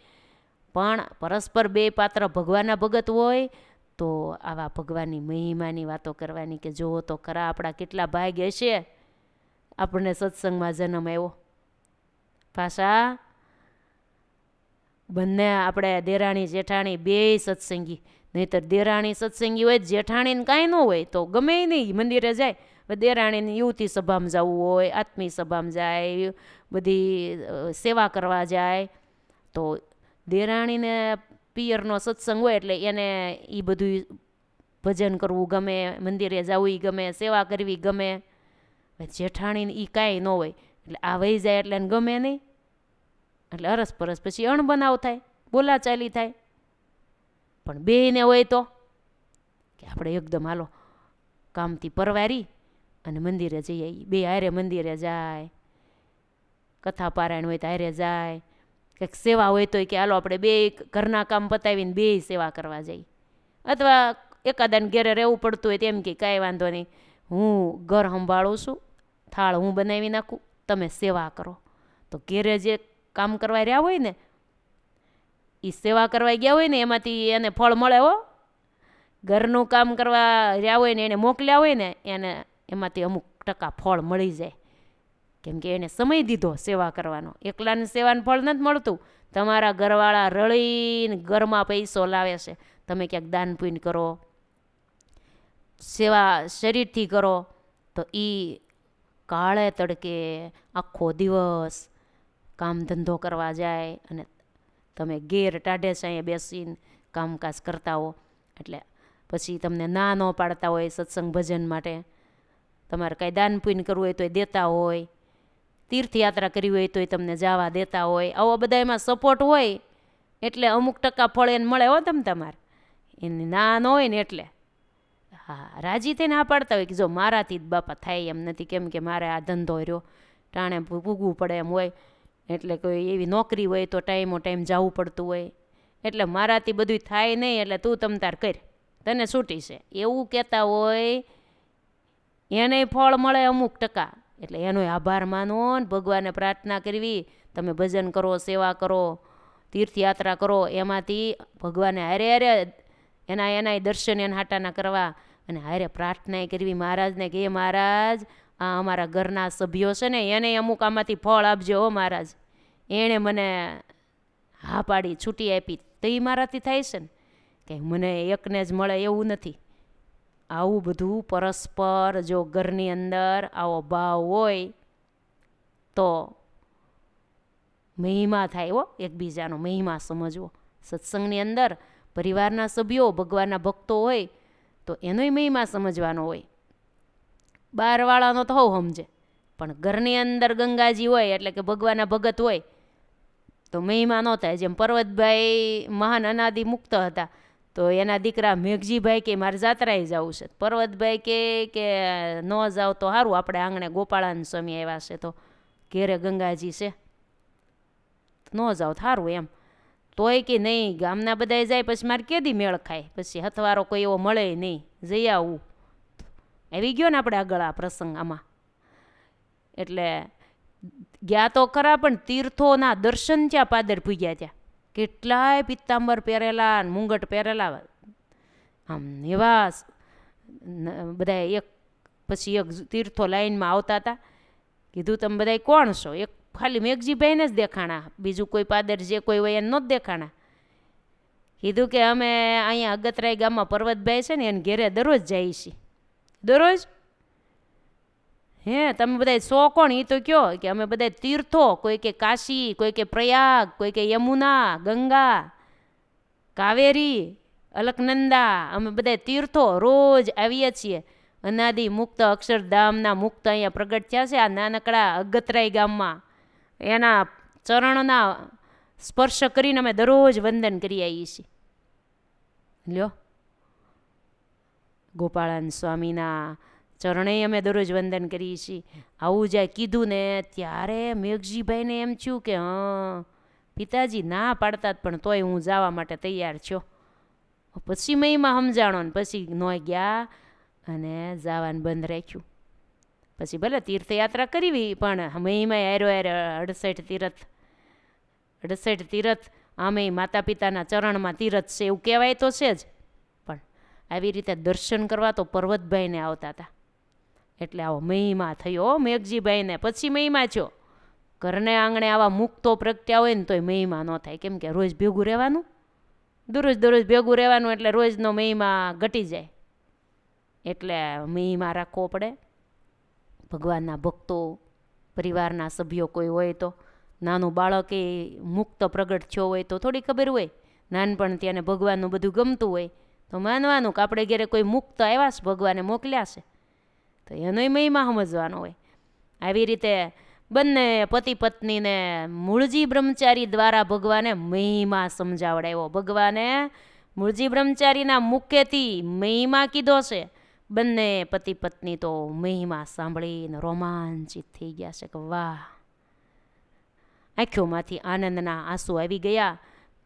પણ પરસ્પર બે પાત્ર ભગવાનના ભગત હોય તો આવા ભગવાનની મહિમાની વાતો કરવાની. કે જુઓ તો ખરા આપણા કેટલા ભાગ્ય છે આપણને સત્સંગમાં જન્મ આવ્યો. પાછા બંને આપણે દેરાણી જેઠાણી બેય સત્સંગી. નહીંતર દેરાણી સત્સંગી હોય, જેઠાણીને કાંઈ ન હોય તો ગમે નહીં મંદિરે જાય. દેરાણીને યુવતી સભામાં જવું હોય, આત્મીય સભામાં જાય, બધી સેવા કરવા જાય. તો દેરાણીને પિયરનો સત્સંગ હોય એટલે એને એ બધું ભજન કરવું ગમે, મંદિરે જવું એ ગમે, સેવા કરવી ગમે. જેઠાણીને એ કાંઈ ન હોય એટલે આ વહી જાય એટલે એને ગમે નહીં. એટલે અરસપરસ પછી અણબનાવ થાય, બોલાચાલી થાય. પણ બેયને હોય તો કે આપણે એકદમ હાલો કામથી પરવારી અને મંદિરે જઈએ. બે હારે મંદિરે જાય, કથા પારાયણ હોય તો હારે જાય, કંઈક સેવા હોય તો કે હાલો આપણે બે ઘરના કામ પતાવીને બે સેવા કરવા જઈએ. અથવા એકાદાને ઘેરે રહેવું પડતું હોય તેમ કે કાંઈ વાંધો નહીં, હું ઘર સંભાળું છું, થાળ હું બનાવી નાખું, તમે સેવા કરો. તો ઘેરે જે કામ કરવા રહ્યા હોય ને, એ સેવા કરવા ગયા હોય ને એમાંથી એને ફળ મળે. ઘરનું કામ કરવા રહ્યા હોય ને એને મોકલ્યા હોય ને એને એમાંથી અમુક ટકા ફળ મળી જાય. કેમ કે એને સમય દીધો સેવા કરવાનો. એકલાને સેવાનું ફળ નથી મળતું. તમારા ઘરવાળા રળીને ઘરમાં પૈસો લાવે છે, તમે ક્યાંક દાન પુણ્ય કરો, સેવા શરીરથી કરો, તો એ કાળે તડકે આખો દિવસ કામ ધંધો કરવા જાય અને તમે ઘેર ટાઢે સાંયે બેસીને કામકાજ કરતા હો. એટલે પછી તમને ના ન પાડતા હોય સત્સંગ ભજન માટે. તમારે કાંઈ દાન પુણ્ય કરવું હોય તો એ દેતા હોય, તીર્થયાત્રા કરવી હોય તો તમને જવા દેતા હોય. આવા બધા એમાં સપોર્ટ હોય એટલે અમુક ટકા ફળ એને મળે. તમારે એને ના ન હોય ને એટલે હા રાજી થઈને ના પાડતા હોય કે જો મારાથી જ બાપા થાય એમ નથી, કેમ કે મારે આ ધંધો રહ્યો ટાણે પૂગવું પડે એમ હોય. એટલે કોઈ એવી નોકરી હોય તો ટાઈમો ટાઈમ જવું પડતું હોય. એટલે મારાથી બધું થાય નહીં એટલે તું તમ તાર કર, તને છૂટી છે એવું કહેતા હોય. એને ફળ મળે અમુક ટકા. એટલે એનો આભાર માનો ને ભગવાનને પ્રાર્થના કરવી. તમે ભજન કરો, સેવા કરો, તીર્થયાત્રા કરો, એમાંથી ભગવાને હારે હારે એના દર્શન એના હાટાના કરવા અને હારે પ્રાર્થના કરવી મહારાજને કે મહારાજ આ અમારા ઘરના સભ્યો છે ને એને અમુક આમાંથી ફળ આપજો મહારાજ. એણે મને હા પાડી છૂટી આપી તો એ મારાથી થાય છે ને, કે મને એકને જ મળે એવું નથી. આવું બધું પરસ્પર જો ઘરની અંદર આવો ભાવ હોય તો મહિમા થાય. એકબીજાનો મહિમા સમજવો. સત્સંગની અંદર પરિવારના સભ્યો ભગવાનના ભક્તો હોય તો એનોય મહિમા સમજવાનો હોય. બહારવાળાનો તો હવ સમજે પણ ઘરની અંદર ગંગાજી હોય એટલે કે ભગવાનના ભગત હોય તો મહિમા ન થાય. જેમ પર્વતભાઈ મહાન અનાદિ મુક્ત હતા, તો એના દીકરા મેઘજીભાઈ કે મારે જાત્રાએ જવું છે. પર્વતભાઈ કે ન જાવ તો સારું, આપણે આંગણે ગોપાળાન સ્વામી આવ્યા છે તો ઘેરે ગંગાજી છે, ન જાવ સારું એમ. તોય કે નહીં, ગામના બધાએ જાય પછી મારે કેદી મેળ ખાય, પછી હથવારો કોઈ એવો મળે નહીં, જઈ આવું. આવી ગયો ને આપણે આગળ આ પ્રસંગ આમાં. એટલે ગયા તો ખરા, પણ તીર્થોના દર્શન ત્યાં પાદર પૂગ્યા. ત્યાં કેટલાય પિત્તાંબર પહેરેલા, મુંગટ પહેરેલા, આમ એવા બધા એક પછી એક તીર્થો લાઈનમાં આવતા હતા. કીધું તમે બધા કોણ છો? એક ખાલી મેઘજીભાઈને જ દેખાણા, બીજું કોઈ પાદર જે કોઈ હોય એને નહોતું દેખાણા. કીધું કે અમે અહીંયા અગતરાય ગામમાં પર્વતભાઈ છે ને એને ઘેરે દરરોજ જઈએ છીએ. દરરોજ? હે, તમે બધા સો કોણ? એ તો કયો કે અમે બધા તીર્થો, કોઈ કે કાશી, કોઈ કે પ્રયાગ, કોઈ કે યમુના, ગંગા, કાવેરી, અલકનંદા, અમે બધા તીર્થો રોજ આવીએ છીએ. અનાદિ મુક્ત અક્ષરધામના મુક્ત અહીંયા પ્રગટ થયા છે આ નાનકડા અગતરાય ગામમાં. એના ચરણના સ્પર્શ કરીને અમે દરરોજ વંદન કરી આવીએ છીએ. લ્યો, ગોપાળાન સ્વામીના ચરણે અમે દરરોજ વંદન કરીએ છીએ. આવું જાય કીધું ને ત્યારે મેઘજીભાઈને એમ થયું કે પિતાજી ના પાડતા જ પણ તોય હું જવા માટે તૈયાર છો. પછી મહિમા સમજાણો ને પછી ન ગયા અને જવાનું બંધ રાખ્યું. પછી ભલે તીર્થયાત્રા કરવી, પણ મહિમા હારો 68 તીરથ આમે માતા પિતાના ચરણમાં તીરથ છે એવું કહેવાય તો છે જ. પણ આવી રીતે દર્શન કરવા તો પર્વતભાઈને આવતા હતા. એટલે આવો મહિમા થયો મેઘજીભાઈને. પછી મહિમા થયો. ઘરને આંગણે આવા મુક્તો પ્રગટ્યા હોય ને તોય મહિમા ન થાય, કેમ કે રોજ ભેગું રહેવાનું, દરરોજ ભેગું રહેવાનું, એટલે રોજનો મહિમા ઘટી જાય. એટલે મહિમા રાખવો પડે. ભગવાનના ભક્તો, પરિવારના સભ્યો કોઈ હોય તો, નાનું બાળક એ મુક્ત પ્રગટ થયો હોય તો થોડી ખબર હોય, નાનપણ ત્યાંને ભગવાનનું બધું ગમતું હોય તો માનવાનું કે આપણે ઘેરે કોઈ મુક્ત આવ્યા છે, ભગવાને મોકલ્યા છે, તો એનોય મહિમા સમજવાનો હોય. આવી રીતે બંને પતિ પત્નીને મૂળજી બ્રહ્મચારી દ્વારા ભગવાને મહિમા સમજાવડાવ્યો. ભગવાને મૂળજી બ્રહ્મચારીના મુખેથી મહિમા કીધો છે. બંને પતિ પત્ની તો મહિમા સાંભળીને રોમાંચિત થઈ ગયા છે કે વાહ! આંખોમાંથી આનંદના આંસુ આવી ગયા.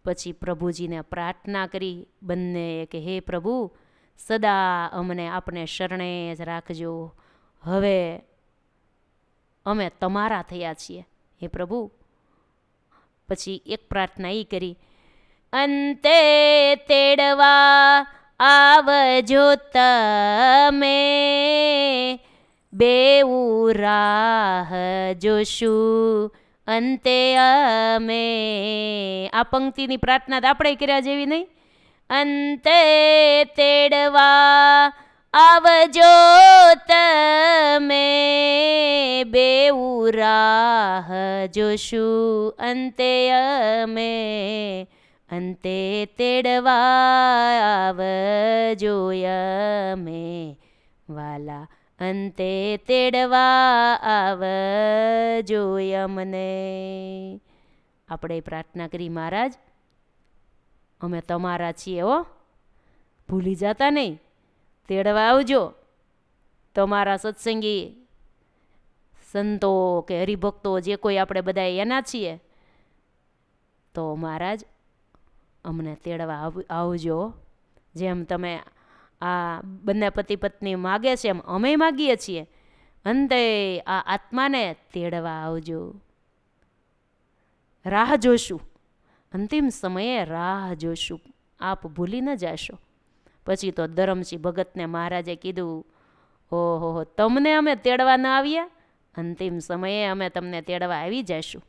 પછી પ્રભુજીને પ્રાર્થના કરી બંને કે હે પ્રભુ, સદા અમને આપને શરણે જ રાખજો. હવે અમે તમારા થયા છીએ હે પ્રભુ. પછી એક પ્રાર્થના એ કરી, અંતે તેડવા આવજો તમે, બેઉ રાહ જોશું અંતે અમે. આ પંક્તિની પ્રાર્થના આપણે કર્યા જેવી નહીં. અંતે તેડવા આવજો તમે, બેઉ રાહ જોશું અંતે અમે. અંતે તેડવા આવજો અમે વાલા, અંતે તેડવા આવજો અમને. આપણે પ્રાર્થના કરી, મહારાજ અમે તમારા છીએ હો, ભૂલી જતા નહીં, તેડવા આવજો. તમારા સત્સંગી સંતો કે હરિભક્તો જે કોઈ આપણે બધા એના છીએ, તો મહારાજ અમને તેડવા આવજો. જેમ તમે આ બંને પતિ પત્ની માગે છે એમ અમે માગીએ છીએ, અંતે આ આત્માને તેડવા આવજો. રાહ જોશું, અંતિમ સમયે રાહ જોશું, આપ ભૂલી ન જાશો. પછી તો ધરમસિંહ ભગતને મહારાજે કીધું, ઓહો, તમને અમે તેડવા ન આવ્યા, અંતિમ સમયે અમે તમને તેડવા આવી જઈશું.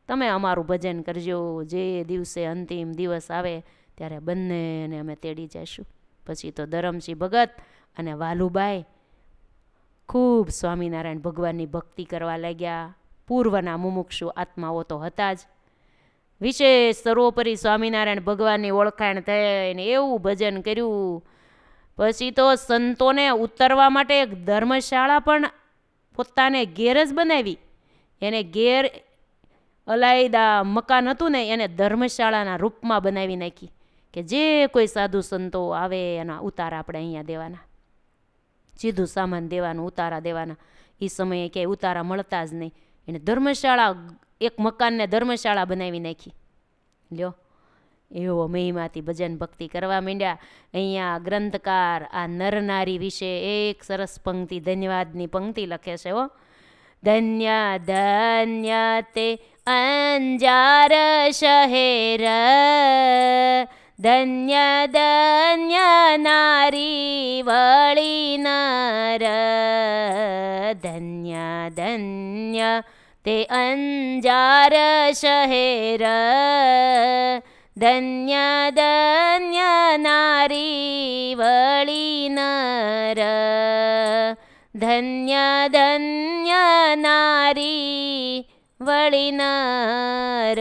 તમે અમારું ભજન કરજો, જે દિવસે અંતિમ દિવસ આવે ત્યારે બંનેને અમે તેડી જઈશું. પછી તો ધરમસિંહ ભગત અને વાલુબાઈ ખૂબ સ્વામિનારાયણ ભગવાનની ભક્તિ કરવા લાગ્યા. પૂર્વના મુમુક્ષુ આત્માઓ તો હતા જ. વિશેષ સર્વોપરી સ્વામિનારાયણ ભગવાનની ઓળખાણ થઈને એવું ભજન કર્યું. પછી તો સંતોને ઉતરવા માટે એક ધર્મશાળા પણ પોતાને ઘેર જ બનાવી. એને ઘેર અલાયદા મકાન હતું ને એને ધર્મશાળાના રૂપમાં બનાવી નાખી કે જે કોઈ સાધુ સંતો આવે એના ઉતારા આપણે અહીંયા દેવાના, સીધું સામાન દેવાનું, ઉતારા દેવાના. એ સમયે ક્યાંય ઉતારા મળતા જ નહીં. એને ધર્મશાળા, એક મકાનને ધર્મશાળા બનાવી નાખી. લ્યો, એવો મહિમાથી ભજન ભક્તિ કરવા માંડ્યા. અહીંયા ગ્રંથકાર આ નરનારી વિશે એક સરસ પંક્તિ, ધન્યવાદની પંક્તિ લખે છે. ધન્ય ધન્ય તે અંજાર શહેર, ધન્ય ધન્ય નારી વળી નર, ધન્ય ધન્ય તે અંજાર શહેર, ધન્ય ધન્ય નારી વળી નર, ધન્ય ધન્ય નારી વળી નર.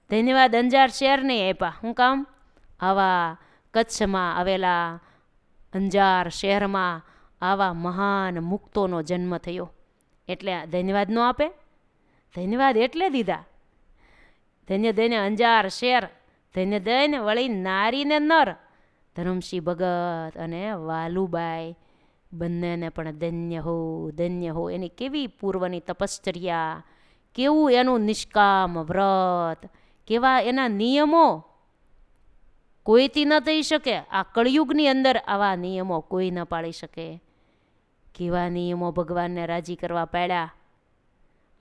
ધન્યવાદ અંજાર શહેર નહીં આપ્યા. શું કામ? આવા કચ્છમાં આવેલા અંજાર શહેરમાં આવા મહાન મુક્તોનો જન્મ થયો એટલે ધન્યવાદ ન આપે? ધન્યવાદ એટલે દીધા. ધન્ય ધન્ય અંજાર શેર, ધન્ય ધન્ય વળી નારીને નર. ધરમસિંહ ભગત અને વાલુબાઈ બંનેને પણ ધન્ય હો, ધન્ય હો. એની કેવી પૂર્વની તપશ્ચર્યા, કેવું એનું નિષ્કામ વ્રત, કેવા એના નિયમો કોઈથી ન થઈ શકે. આ કળિયુગની અંદર આવા નિયમો કોઈ ન પાળી શકે. કેવા નિયમો ભગવાનને રાજી કરવા પાડ્યા.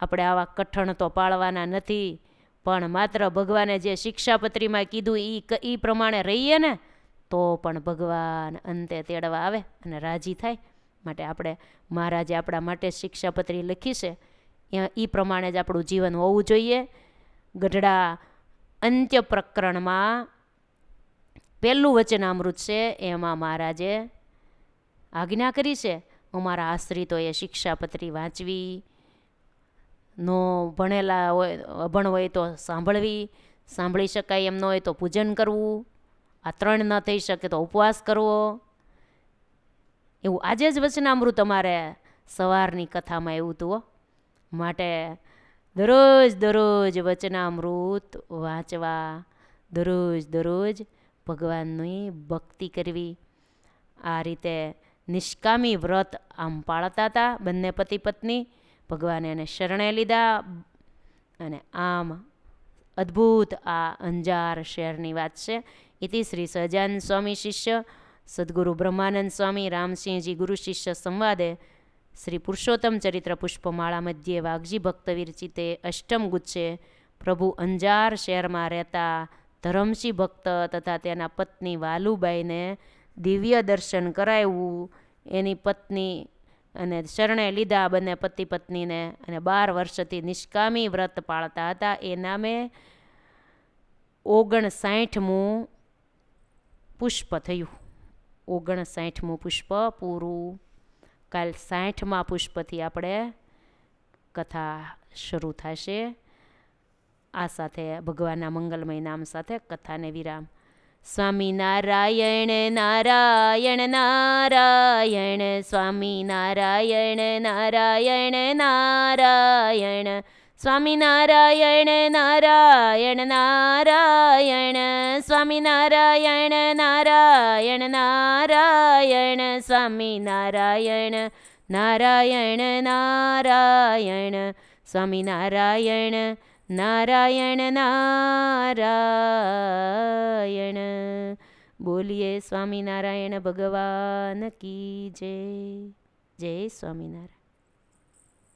આપણે આવા કઠણ તો પાળવાના નથી, પણ માત્ર ભગવાને જે શિક્ષાપત્રીમાં કીધું એ પ્રમાણે રહીએ ને તો પણ ભગવાન અંતે તેડવા આવે અને રાજી થાય. માટે આપણે મહારાજે આપણા માટે શિક્ષાપત્રી લખી છે એ પ્રમાણે જ આપણું જીવન હોવું જોઈએ. ગઢડા અંત્ય પ્રકરણમાં પહેલું વચનામૃત છે, એમાં મહારાજે આજ્ઞા કરી છે અમારા આશ્રિતોએ શિક્ષાપત્રી વાંચવી, નો ભણેલા હોય, અભણ હોય તો સાંભળવી, સાંભળી શકાય એમ ન હોય તો પૂજન કરવું, આ ત્રણ ન થઈ શકે તો ઉપવાસ કરવો. એવું આજે જ વચનામૃત અમારે સવારની કથામાં એવું હતું. માટે દરરોજ દરરોજ વચનામૃત વાંચવા, દરરોજ દરરોજ ભગવાનની ભક્તિ કરવી. આ રીતે નિષ્કામી વ્રત આમ પાળતા હતા બંને પતિ પત્ની. ભગવાને એને શરણે લીધા અને આમ અદ્ભુત આ અંજાર શહેરની વાત છે. ઇતિ શ્રી સહજાનંદ સ્વામી શિષ્ય સદગુરુ બ્રહ્માનંદ સ્વામી રામસિંહજી ગુરુ શિષ્ય સંવાદે શ્રી પુરુષોત્તમ ચરિત્ર પુષ્પમાળા મધ્યે વાઘજી ભક્ત વિરચિતે અષ્ટમ ગુચ્છે પ્રભુ અંજાર શહેરમાં રહેતા ધરમસિંહ ભક્ત તથા તેના પત્ની વાલુબાઈને દિવ્ય દર્શન કરાવ્યું. એની પત્ની અને શરણે લીધા બંને પતિ પત્નીને, અને 12 વર્ષથી નિષ્કામી વ્રત પાળતા હતા. એ નામે 59મું પુષ્પ થયું. 59મું પુષ્પ પૂરું. કાલ 60મા પુષ્પથી આપણે કથા શરૂ થશે. આ સાથે ભગવાનના મંગલમય નામ સાથે કથાને વિરામ. સ્વામી નારાયણ નારાયણ નારાયણ, સ્વામી નારાયણ નારાયણ નારાયણ, સ્વામી નારાયણ નારાયણ નારાયણ, સ્વામી નારાયણ નારાયણ નારાયણ, સ્વામી નારાયણ નારાયણ નારાયણ, સ્વામી નારાયણ નારાયણ નારાયણ. બોલીએ સ્વામિનારાયણ ભગવાન કી જય. જય સ્વામિનારાયણ.